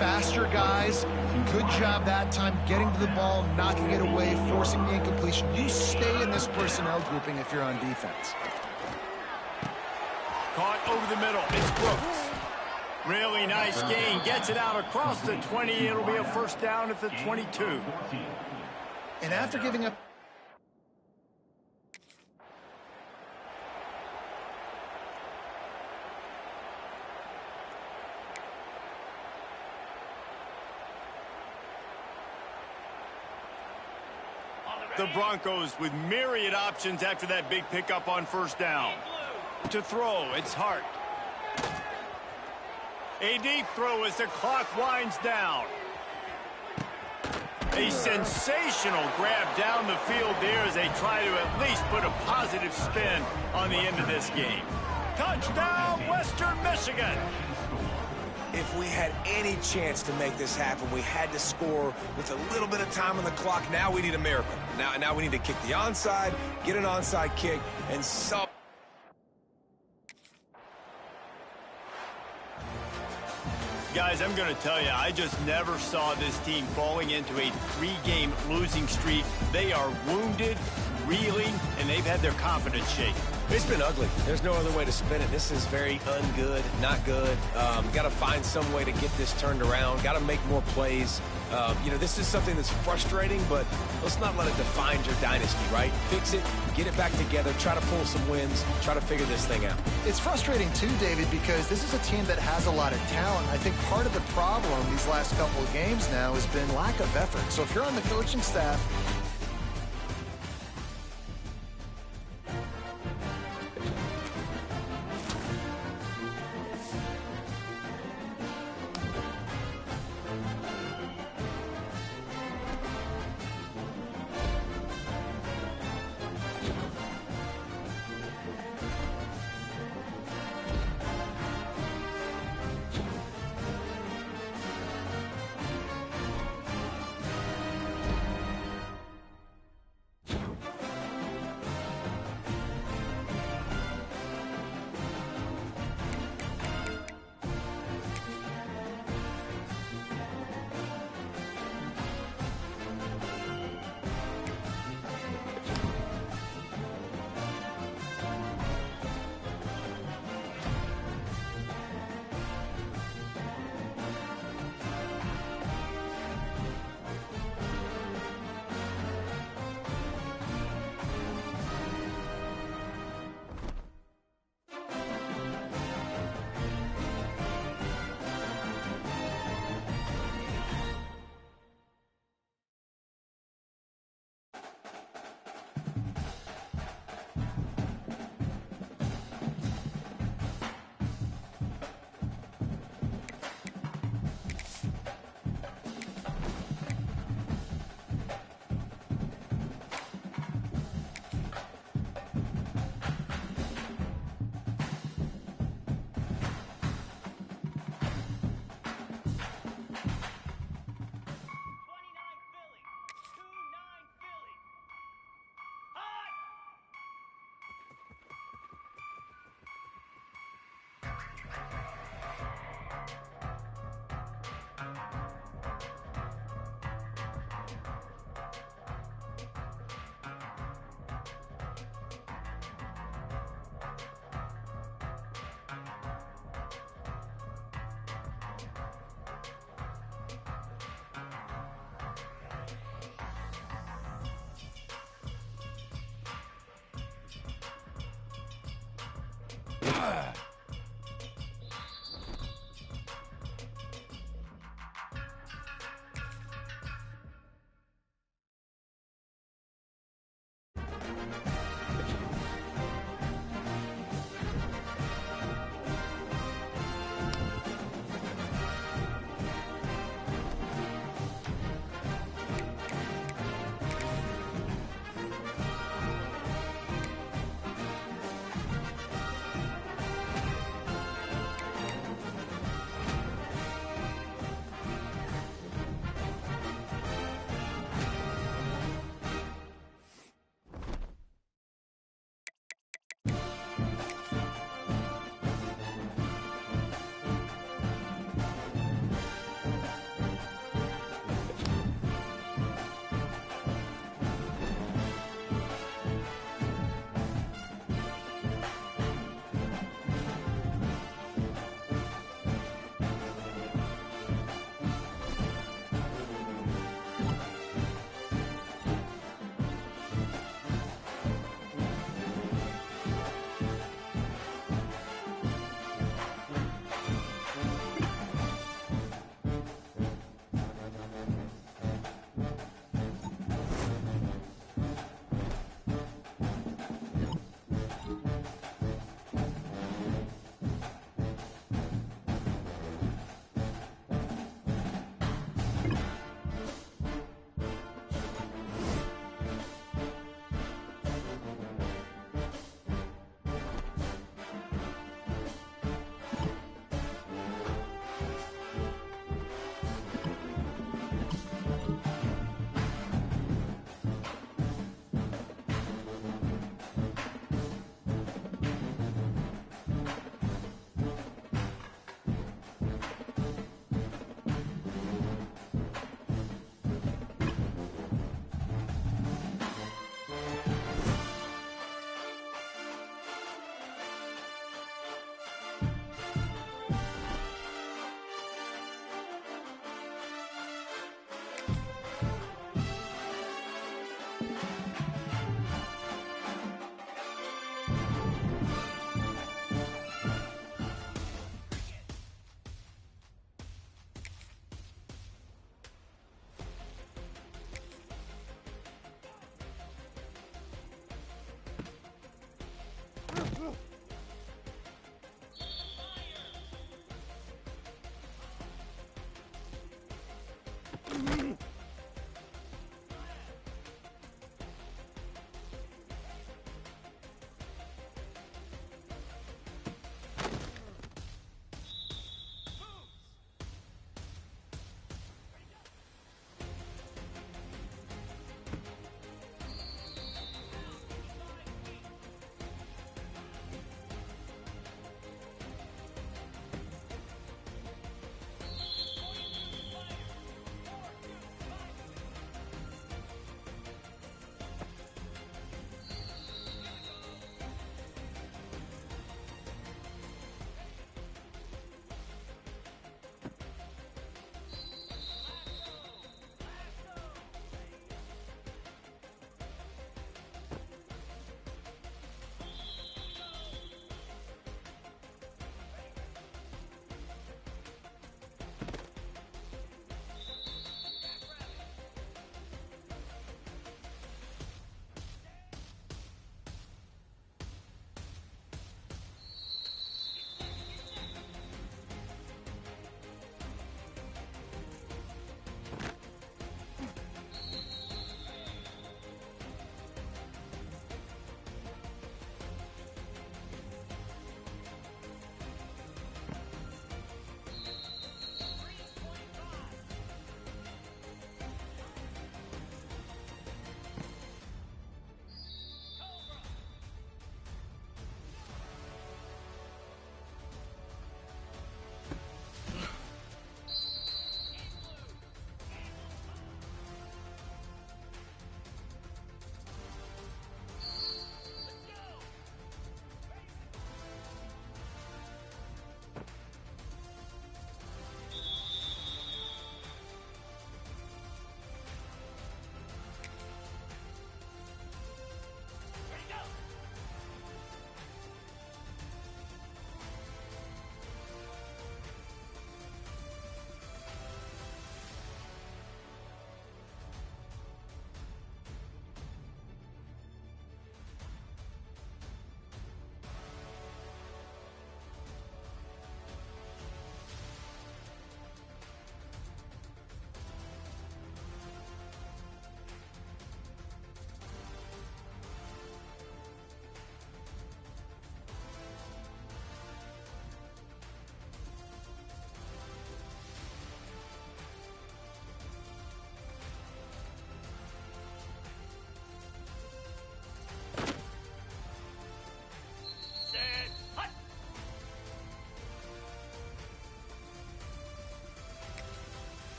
faster guys, good job that time getting to the ball, knocking it away, forcing the incompletion. You stay in this personnel grouping if you're on defense. Caught over the middle. It's Brooks. Really nice gain. Gets it out across the 20. It'll be a first down at the 22. And after giving up... The Broncos with myriad options after that big pickup on first down. To throw, it's Hart. A deep throw as the clock winds down. A sensational grab down the field there as they try to at least put a positive spin on the end of this game. Touchdown, Western Michigan! If we had any chance to make this happen, we had to score with a little bit of time on the clock. Now we need a miracle. Now we need to kick the onside, get an onside kick, and so... Guys, I'm going to tell you, I just never saw this team falling into a 3-game losing streak. They are wounded, reeling, and they've had their confidence shaken. It's been ugly. There's no other way to spin it. This is very ungood, not good. Got to find some way to get this turned around. Got to make more plays. This is something that's frustrating, but let's not let it define your dynasty, right? Fix it, get it back together, try to pull some wins, try to figure this thing out. It's frustrating too, David, because this is a team that has a lot of talent. I think part of the problem these last couple of games now has been lack of effort. So if you're on the coaching staff,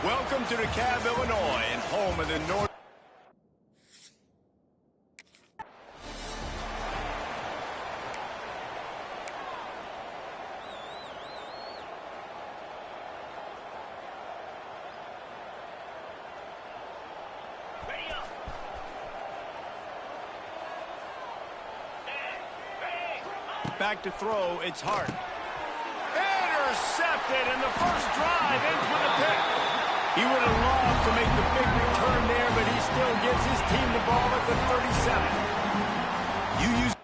Welcome to Ncaa, Illinois, and home of the North. Ready up. Back to throw, it's Hart. Intercepted, and the first drive ends with a pick. He would have loved to make the big return there, but he still gives his team the ball at the 37. You use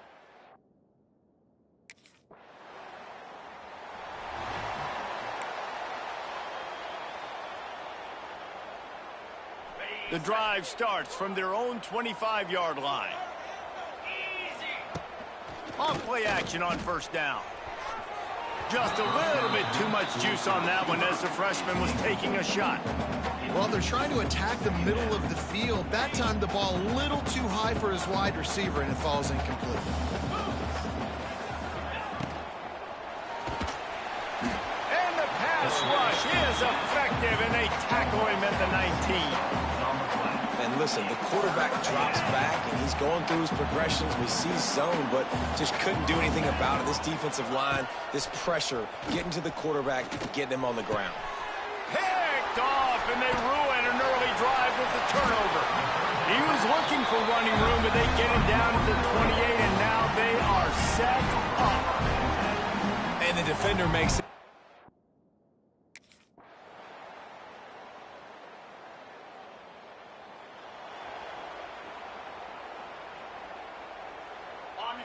the drive starts from their own 25-yard line. Off play action on first down. Just a little bit too much juice on that one as the freshman was taking a shot. Well, they're trying to attack the middle of the field. That time the ball a little too high for his wide receiver, and it falls incomplete. And the pass rush is effective, and they tackle him at the 19. And listen, the quarterback drops back, and he's going through his progressions. We see zone, but just couldn't do anything about it. This defensive line, this pressure, getting to the quarterback, getting him on the ground. Picked off, and they ruin an early drive with the turnover. He was looking for running room, but they get him down at the 28, and now they are set up. And the defender makes it.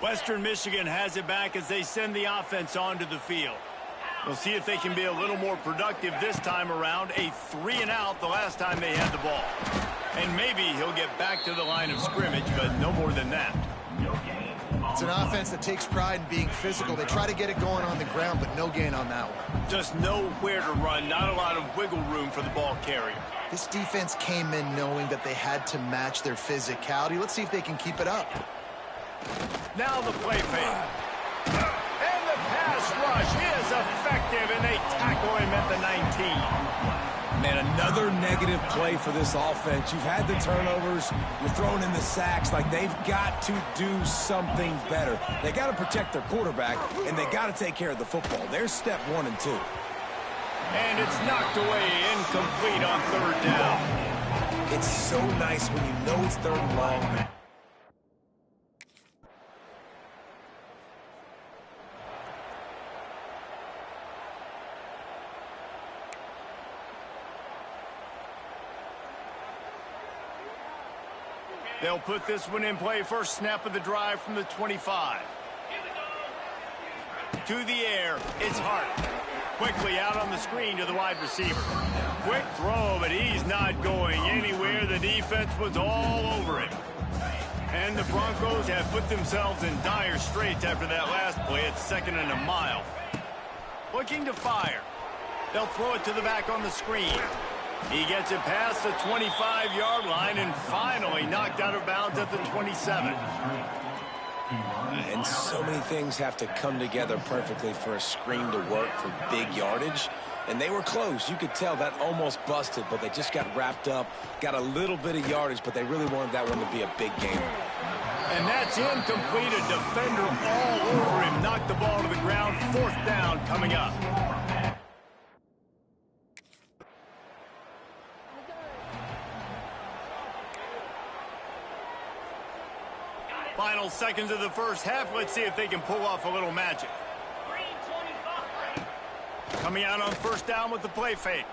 Western Michigan has it back as they send the offense onto the field. We'll see if they can be a little more productive this time around. A 3-and-out the last time they had the ball. And maybe he'll get back to the line of scrimmage, but no more than that. It's an offense that takes pride in being physical. They try to get it going on the ground, but no gain on that one. Just nowhere to run, not a lot of wiggle room for the ball carrier. This defense came in knowing that they had to match their physicality. Let's see if they can keep it up. Now the play fake. And the pass rush is effective, and they tackle him at the 19. Man, another negative play for this offense. You've had the turnovers. You're throwing in the sacks. Like, they've got to do something better. They got to protect their quarterback, and they got to take care of the football. There's step 1 and 2. And it's knocked away, incomplete on third down. It's so nice when you know it's third and long. They'll put this one in play. First snap of the drive from the 25. To the air, it's Hart. Quickly out on the screen to the wide receiver. Quick throw, but he's not going anywhere. The defense was all over him. And the Broncos have put themselves in dire straits after that last play. It's 2nd and a mile. Looking to fire. They'll throw it to the back on the screen. He gets it past the 25-yard line and finally knocked out of bounds at the 27. And so many things have to come together perfectly for a screen to work for big yardage. And they were close. You could tell that almost busted, but they just got wrapped up, got a little bit of yardage, but they really wanted that one to be a big game. And that's incomplete. A defender all over him. Knocked the ball to the ground. 4th down coming up. Final seconds of the first half. Let's see if they can pull off a little magic. Coming out on first down with the play fake.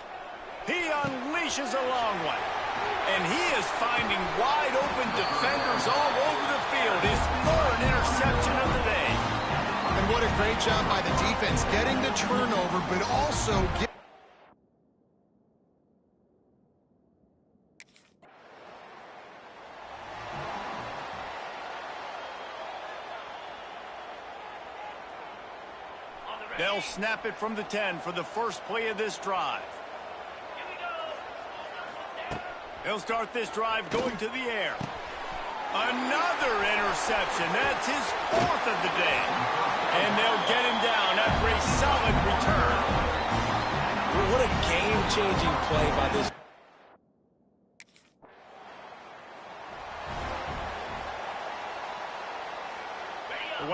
He unleashes a long one. And he is finding wide open defenders all over the field. His 3rd interception of the day. And what a great job by the defense getting the turnover, but also They'll snap it from the 10 for the first play of this drive. He'll start this drive going to the air. Another interception. That's his 4th of the day. And they'll get him down after a solid return. Well, what a game-changing play by this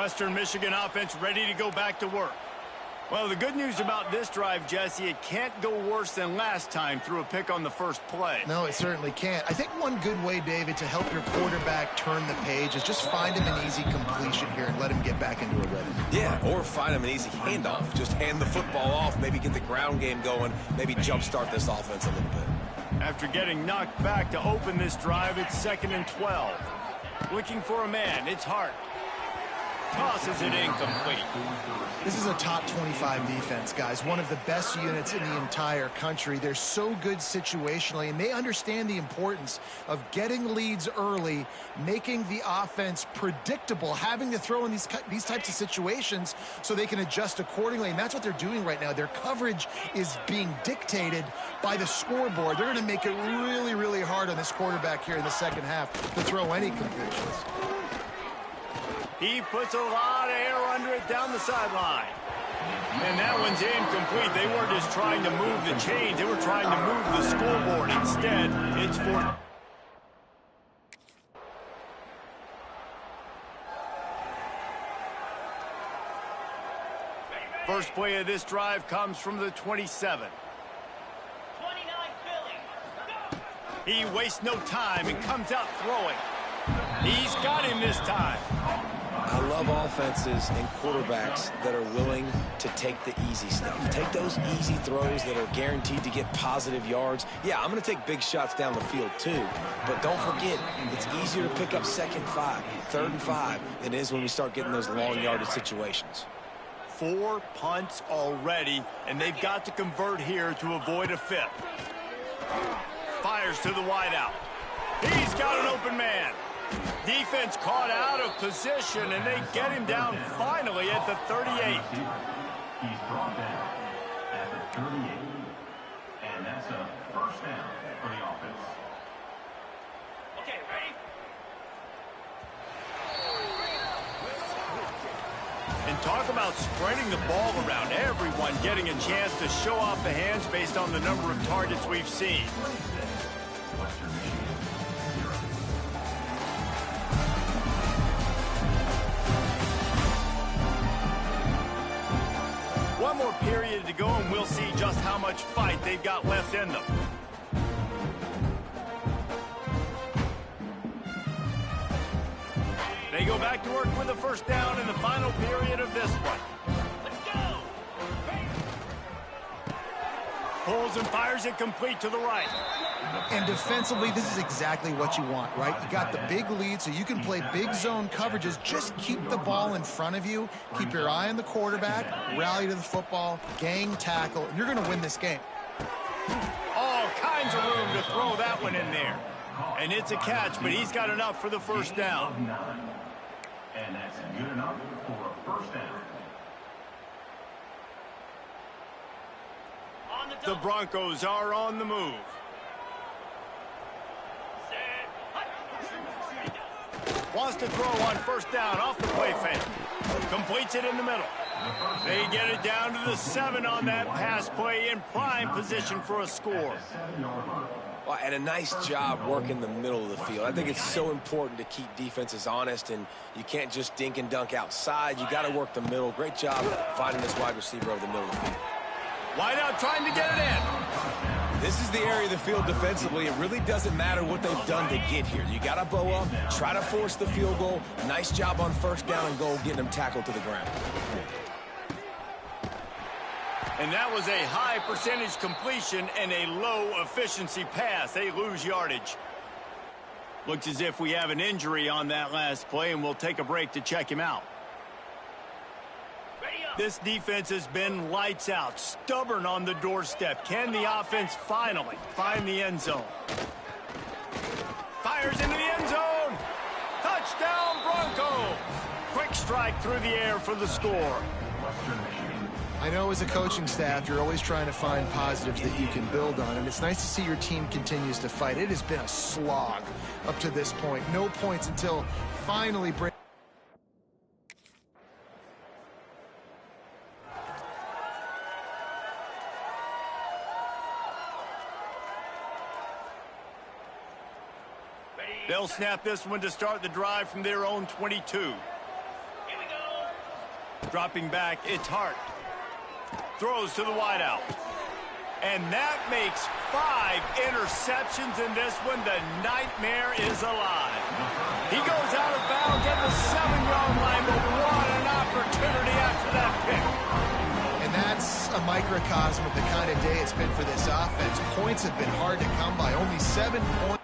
Western Michigan offense ready to go back to work. Well, the good news about this drive, Jesse, it can't go worse than last time through a pick on the first play. No, it certainly can't. I think one good way, David, to help your quarterback turn the page is just find him an easy completion here and let him get back into a rhythm. Yeah, or find him an easy handoff. Just hand the football off, maybe get the ground game going, maybe jumpstart this offense a little bit. After getting knocked back to open this drive, it's 2nd and 12. Looking for a man, it's Hart. Tosses it incomplete. This is a top 25 defense, guys. One of the best units in the entire country. They're so good situationally, and they understand the importance of getting leads early, making the offense predictable, having to throw in these types of situations so they can adjust accordingly, and that's what they're doing right now. Their coverage is being dictated by the scoreboard. They're going to make it really, really hard on this quarterback here in the second half to throw any completions. He puts a lot of air under it down the sideline. And that one's incomplete. They weren't just trying to move the chains. They were trying to move the scoreboard. Instead, it's for... First play of this drive comes from the 27. 29 Philly. He wastes no time and comes out throwing. He's got him this time. I love offenses and quarterbacks that are willing to take the easy stuff. Take those easy throws that are guaranteed to get positive yards. Yeah, I'm going to take big shots down the field too. But don't forget, it's easier to pick up 2nd and 5, 3rd and 5 than it is when we start getting those long yardage situations. 4 punts already, and they've got to convert here to avoid a 5th. Fires to the wideout. He's got an open man. Defense caught out of position, and they get him down finally at the 38. He's brought down at the 38. And that's a first down for the offense. Okay, ready? And talk about spreading the ball around. Everyone getting a chance to show off the hands based on the number of targets we've seen. One more period to go, and we'll see just how much fight they've got left in them. They go back to work with a first down in the final period of this one. Let's go! Pulls and fires it complete to the right. And defensively, this is exactly what you want, right? You got the big lead, so you can play big zone coverages. Just keep the ball in front of you. Keep your eye on the quarterback. Rally to the football. Gang tackle. And you're going to win this game. All kinds of room to throw that one in there. And it's a catch, but he's got enough for the first down. And that's good enough for a first down. The Broncos are on the move. Wants to throw on first down off the play fake. Completes it in the middle. They get it down to the 7 on that pass play, in prime position for a score. Well, and a nice job working the middle of the field. I think it's so important to keep defenses honest, and you can't just dink and dunk outside. You got to work the middle. Great job finding this wide receiver over the middle of the field. Wide out trying to get it in. This is the area of the field defensively. It really doesn't matter what they've done to get here. You got to bow up, try to force the field goal. Nice job on first down and goal, getting them tackled to the ground. And that was a high percentage completion and a low efficiency pass. They lose yardage. Looks as if we have an injury on that last play, and we'll take a break to check him out. This defense has been lights out, stubborn on the doorstep. Can the offense finally find the end zone? Fires into the end zone. Touchdown, Broncos. Quick strike through the air for the score. I know as a coaching staff, you're always trying to find positives that you can build on, and it's nice to see your team continues to fight. It has been a slog up to this point. No points until finally break. They'll snap this one to start the drive from their own 22. Here we go. Dropping back, it's Hart. Throws to the wideout. And that makes 5 interceptions in this one. The nightmare is alive. He goes out of bounds at the 7-yard line, but what an opportunity after that pick. And that's a microcosm of the kind of day it's been for this offense. Points have been hard to come by. Only 7 points.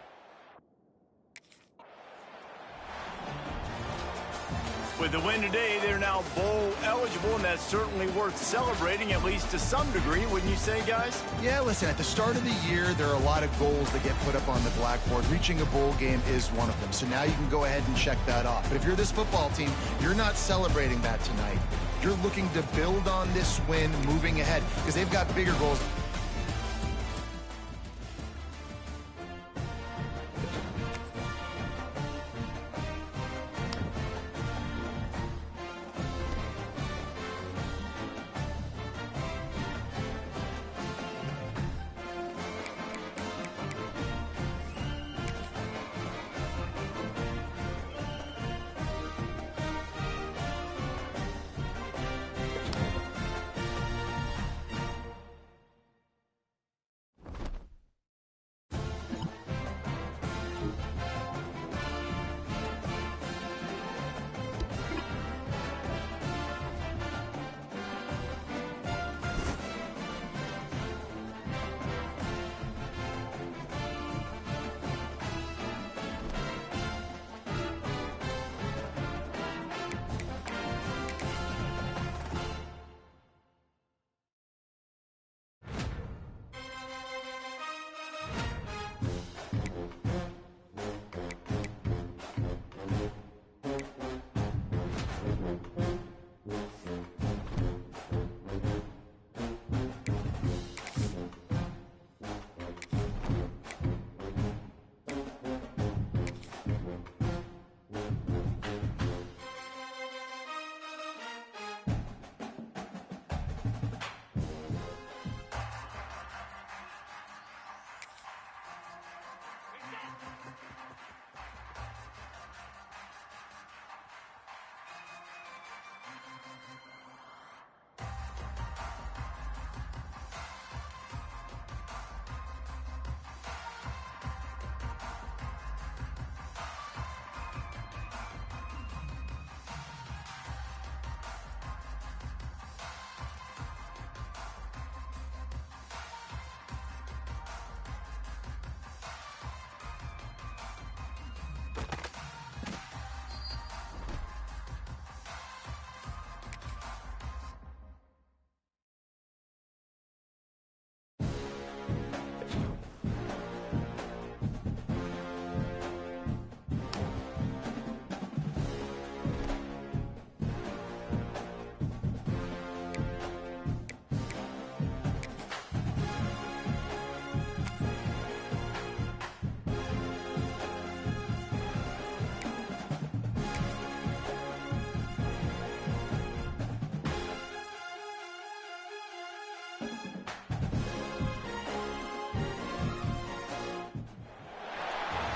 With the win today, they're now bowl eligible, and that's certainly worth celebrating, at least to some degree, wouldn't you say, guys? Yeah, listen, at the start of the year, there are a lot of goals that get put up on the blackboard. Reaching a bowl game is one of them. So now you can go ahead and check that off. But if you're this football team, you're not celebrating that tonight. You're looking to build on this win moving ahead because they've got bigger goals.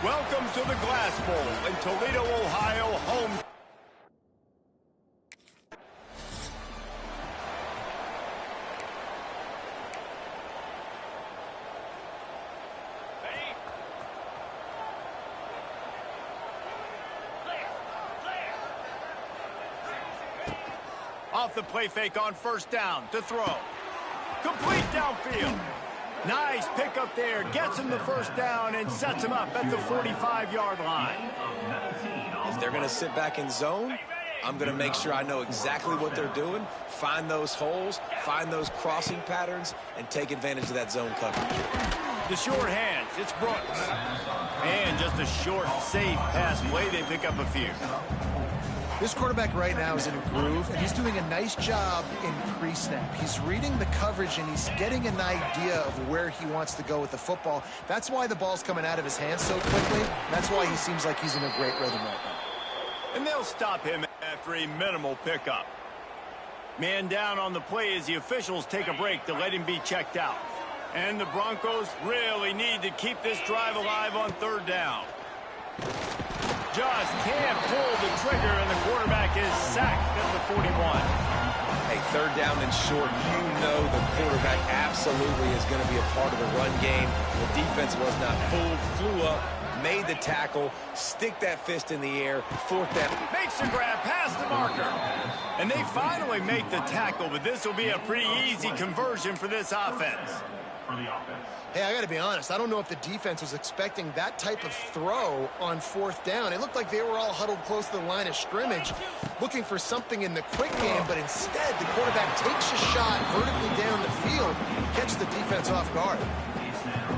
Welcome to the Glass Bowl in Toledo, Ohio, home. Ready? Clear. Off the play fake on first down to throw. Complete downfield. Nice pick up there. Gets him the first down and sets him up at the 45-yard line. If they're going to sit back in zone, I'm going to make sure I know exactly what they're doing, find those holes, find those crossing patterns, and take advantage of that zone coverage. The short hands, it's Brooks. And just a short, safe pass play. They pick up a few. This quarterback right now is in a groove, and he's doing a nice job in pre-snap. He's reading the coverage, and he's getting an idea of where he wants to go with the football. That's why the ball's coming out of his hands so quickly. That's why he seems like he's in a great rhythm right now. And they'll stop him after a minimal pickup. Man down on the play as the officials take a break to let him be checked out. And the Broncos really need to keep this drive alive on third down. Just can't pull the trigger, and the quarterback is sacked at the 41. Hey, third down and short, you know the quarterback absolutely is going to be a part of the run game. The defense was not fooled, flew up, made the tackle, stick that fist in the air, fourth down. Makes the grab past the marker. And they finally make the tackle, but this will be a pretty easy conversion for this offense. Hey, I got to be honest. I don't know if the defense was expecting that type of throw on fourth down. It looked like they were all huddled close to the line of scrimmage, looking for something in the quick game, but instead the quarterback takes a shot vertically down the field, catches the defense off guard.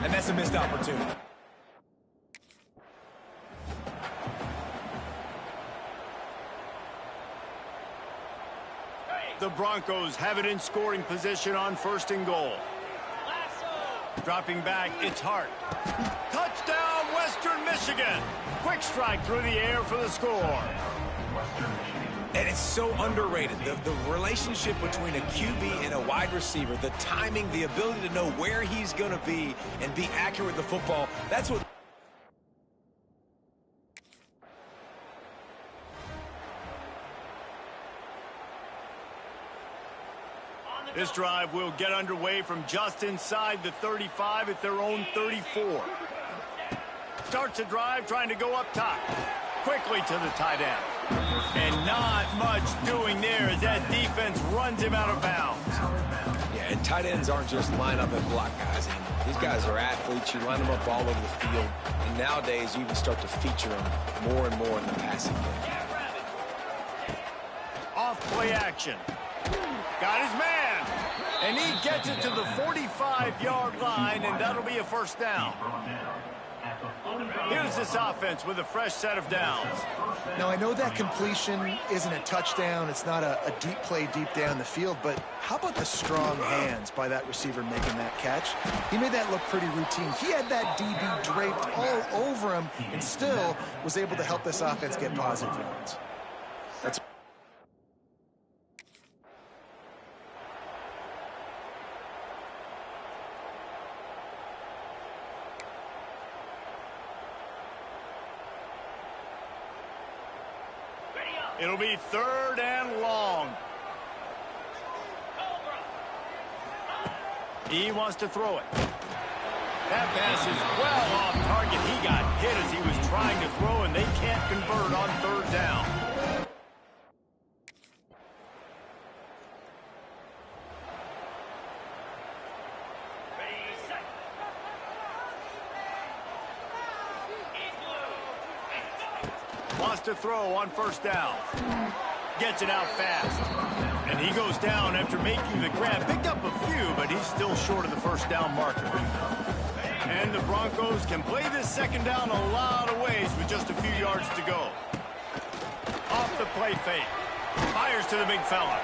And that's a missed opportunity. The Broncos have it in scoring position on first and goal. Dropping back, it's Hart. Touchdown, Western Michigan. Quick strike through the air for the score. And it's so underrated. The relationship between a QB and a wide receiver, the timing, the ability to know where he's going to be and be accurate with the football, that's what... This drive will get underway from just inside the 35 at their own 34. Starts a drive trying to go up top. Quickly to the tight end. And not much doing there as that defense runs him out of bounds. Yeah, and tight ends aren't just line up and block guys. These guys are athletes. You line them up all over the field. And nowadays, you even start to feature them more and more in the passing game. Off play action. Got his man. And he gets it to the 45-yard line, and that'll be a first down. Here's this offense with a fresh set of downs. Now, I know that completion isn't a touchdown. It's not a deep play deep down the field, but how about the strong hands by that receiver making that catch? He made that look pretty routine. He had that DB draped all over him and still was able to help this offense get positive yards. That's It'll be third and long. He wants to throw it. That pass is well off target. He got hit as he was trying to throw, and they can't convert on third down. Wants to throw on first down. Gets it out fast. And he goes down after making the grab. Picked up a few, but he's still short of the first down marker. And the Broncos can play this second down a lot of ways with just a few yards to go. Off the play fake. Fires to the big fella.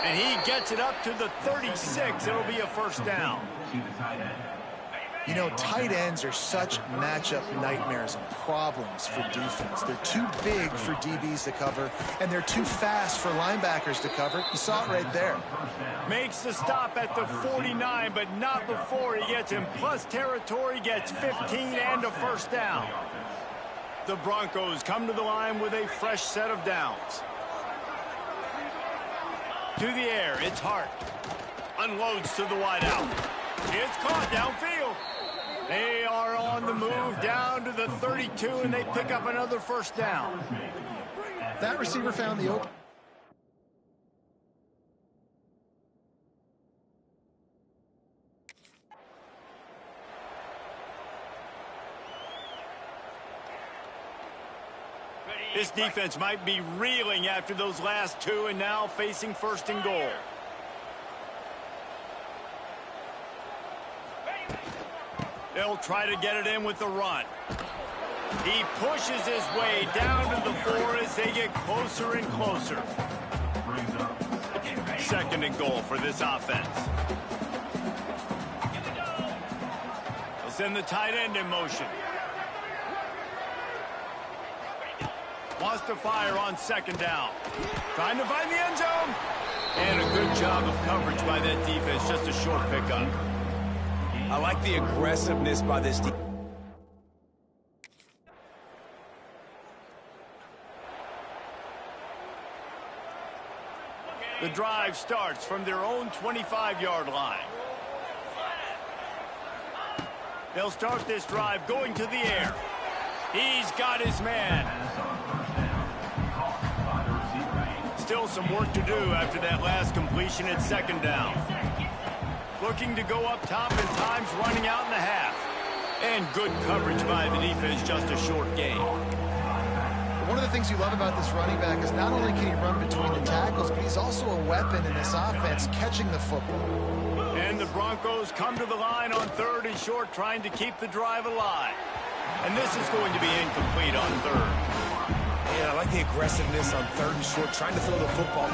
And he gets it up to the 36. It'll be a first down. You know, tight ends are such matchup nightmares and problems for defense. They're too big for DBs to cover, and they're too fast for linebackers to cover. You saw it right there. Makes the stop at the 49, but not before he gets in plus territory, gets 15 and a first down. The Broncos come to the line with a fresh set of downs. To the air, it's Hart. Unloads to the wideout. It's caught downfield. They are on the move down to the 32, and they pick up another first down. That receiver found the open. This defense might be reeling after those last two and now facing first and goal. They'll try to get it in with the run. He pushes his way down to the 4 as they get closer and closer. Second and goal for this offense. They'll send the tight end in motion. Wants to fire on second down. Trying to find the end zone. And a good job of coverage by that defense. Just a short pickup. I like the aggressiveness by this team. The drive starts from their own 25-yard line. They'll start this drive going to the air. He's got his man. Still some work to do after that last completion at second down. Looking to go up top, and time's running out in the half. And good coverage by the defense, just a short gain. One of the things you love about this running back is not only can he run between the tackles, but he's also a weapon in this offense, catching the football. And the Broncos come to the line on 3rd and short, trying to keep the drive alive. And this is going to be incomplete on 3rd. Yeah, I like the aggressiveness on 3rd and short, trying to throw the football.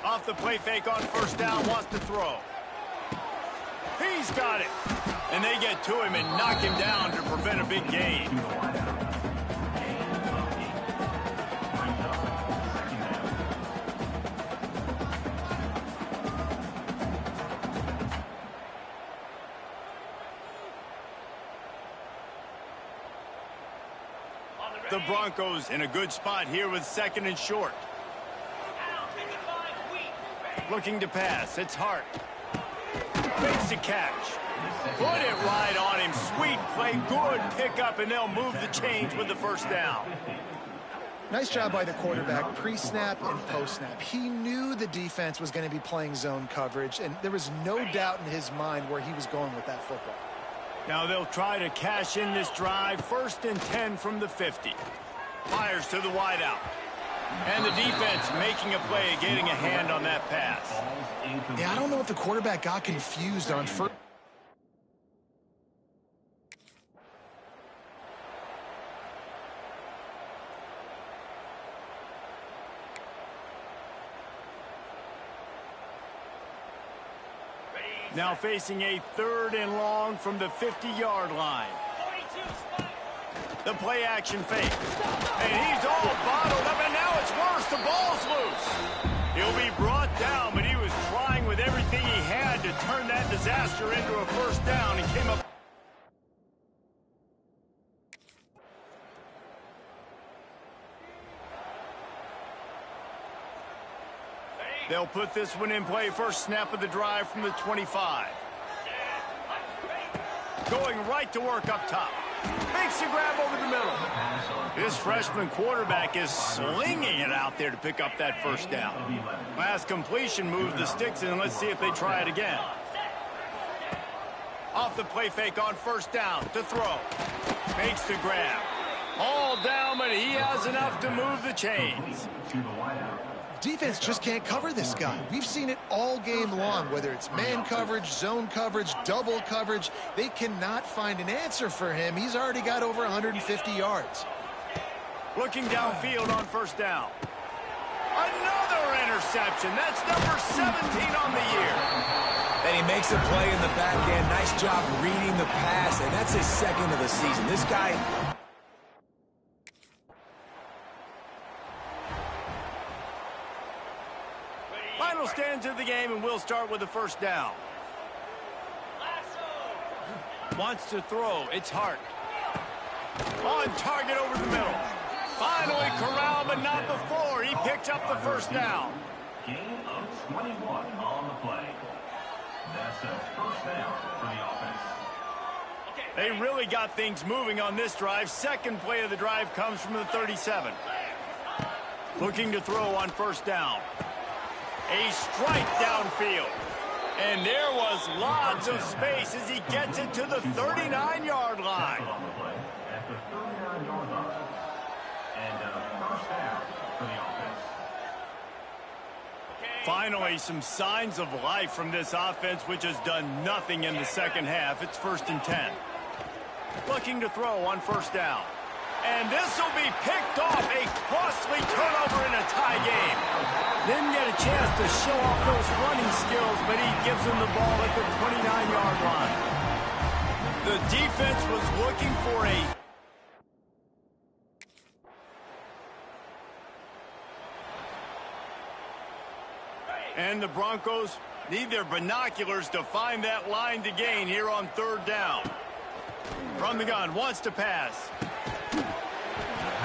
Off the play fake on 1st down, wants to throw. He's got it. And they get to him and knock him down to prevent a big gain. The Broncos in a good spot here with 2nd and short. Looking to pass. It's Hart. Makes the catch. Put it right on him. Sweet play. Good pickup, and they'll move the chains with the 1st down. Nice job by the quarterback, pre-snap and post-snap. He knew the defense was going to be playing zone coverage, and there was no doubt in his mind where he was going with that football. Now they'll try to cash in this drive. 1st and 10 from the 50. Fires to the wideout. And the defense making a play, getting a hand on that pass. Yeah, I don't know if the quarterback got confused on first. Now facing a 3rd and long from the 50-yard line. The play action fake. And he's all bottled up, and now it's worse. The ball's loose. He'll be brought down, but he was trying with everything he had to turn that disaster into a 1st down and came up. They'll put this one in play. 1st snap of the drive from the 25. Going right to work up top. Makes a grab over the middle. This freshman quarterback is slinging it out there to pick up that 1st down. Last completion moved the sticks, and let's see if they try it again. Off the play fake on 1st down to throw. Makes the grab. All down, but he has enough to move the chains. Defense just can't cover this guy. We've seen it all game long, whether it's man coverage, zone coverage, double coverage. They cannot find an answer for him. He's already got over 150 yards. Looking downfield on 1st down. Another interception. That's number 17 on the year. And he makes a play in the back end. Nice job reading the pass, and that's his 2nd of the season. This guy... Final stands of the game, and we'll start with the 1st down. Wants to throw. It's Hart. On target over the middle. Finally corralled, but not before. He picked up the 1st down. Gain of 21 on the play. That's a 1st down for the offense. They really got things moving on this drive. 2nd play of the drive comes from the 37. Looking to throw on 1st down. A strike downfield. And there was lots of space as he gets it to the 39-yard line. At the 39-yard line. And a 1st down for the offense. Finally, some signs of life from this offense, which has done nothing in the 2nd half. It's 1st and 10. Looking to throw on 1st down. And this will be picked off. A costly turnover in a tie game. Didn't get a chance to show off those running skills, but he gives him the ball at the 29-yard line. The defense was looking for a... And And the Broncos need their binoculars to find that line to gain here on third down. From the gun, wants to pass.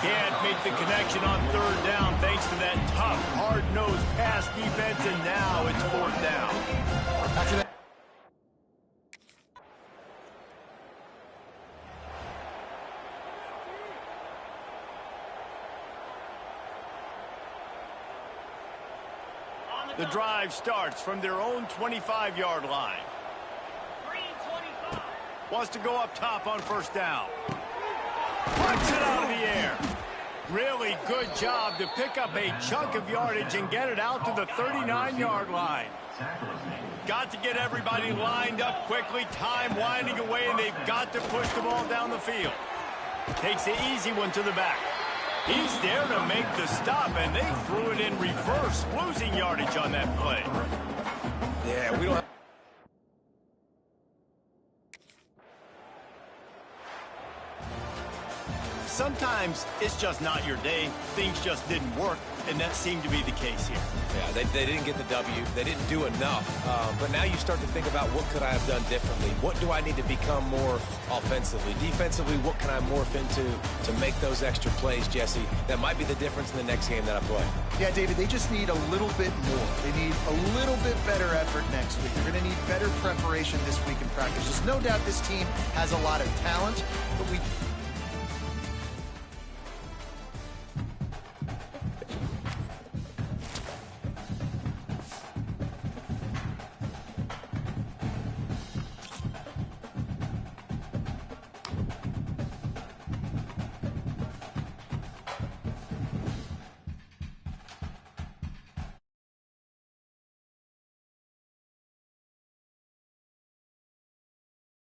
Can't make the connection on third down thanks to that tough, hard-nosed pass defense, and now it's fourth down. The drive starts from their own 25-yard line. Wants to go up top on first down. Puts it out of the air. Really good job to pick up a chunk of yardage and get it out to the 39-yard line. Got to get everybody lined up quickly. Time winding away, and they've got to push the ball down the field. Takes the easy one to the back. He's there to make the stop, and they threw it in reverse, losing yardage on that play. Yeah, we don't... Sometimes it's just not your day. Things just didn't work, and that seemed to be the case here. Yeah, they didn't get the W. They didn't do enough. But now you start to think about what could I have done differently? What do I need to become more offensively? Defensively, what can I morph into to make those extra plays, Jesse? That might be the difference in the next game that I play. Yeah, David, they just need a little bit more. They need a little bit better effort next week. They're going to need better preparation this week in practice. There's no doubt this team has a lot of talent, but we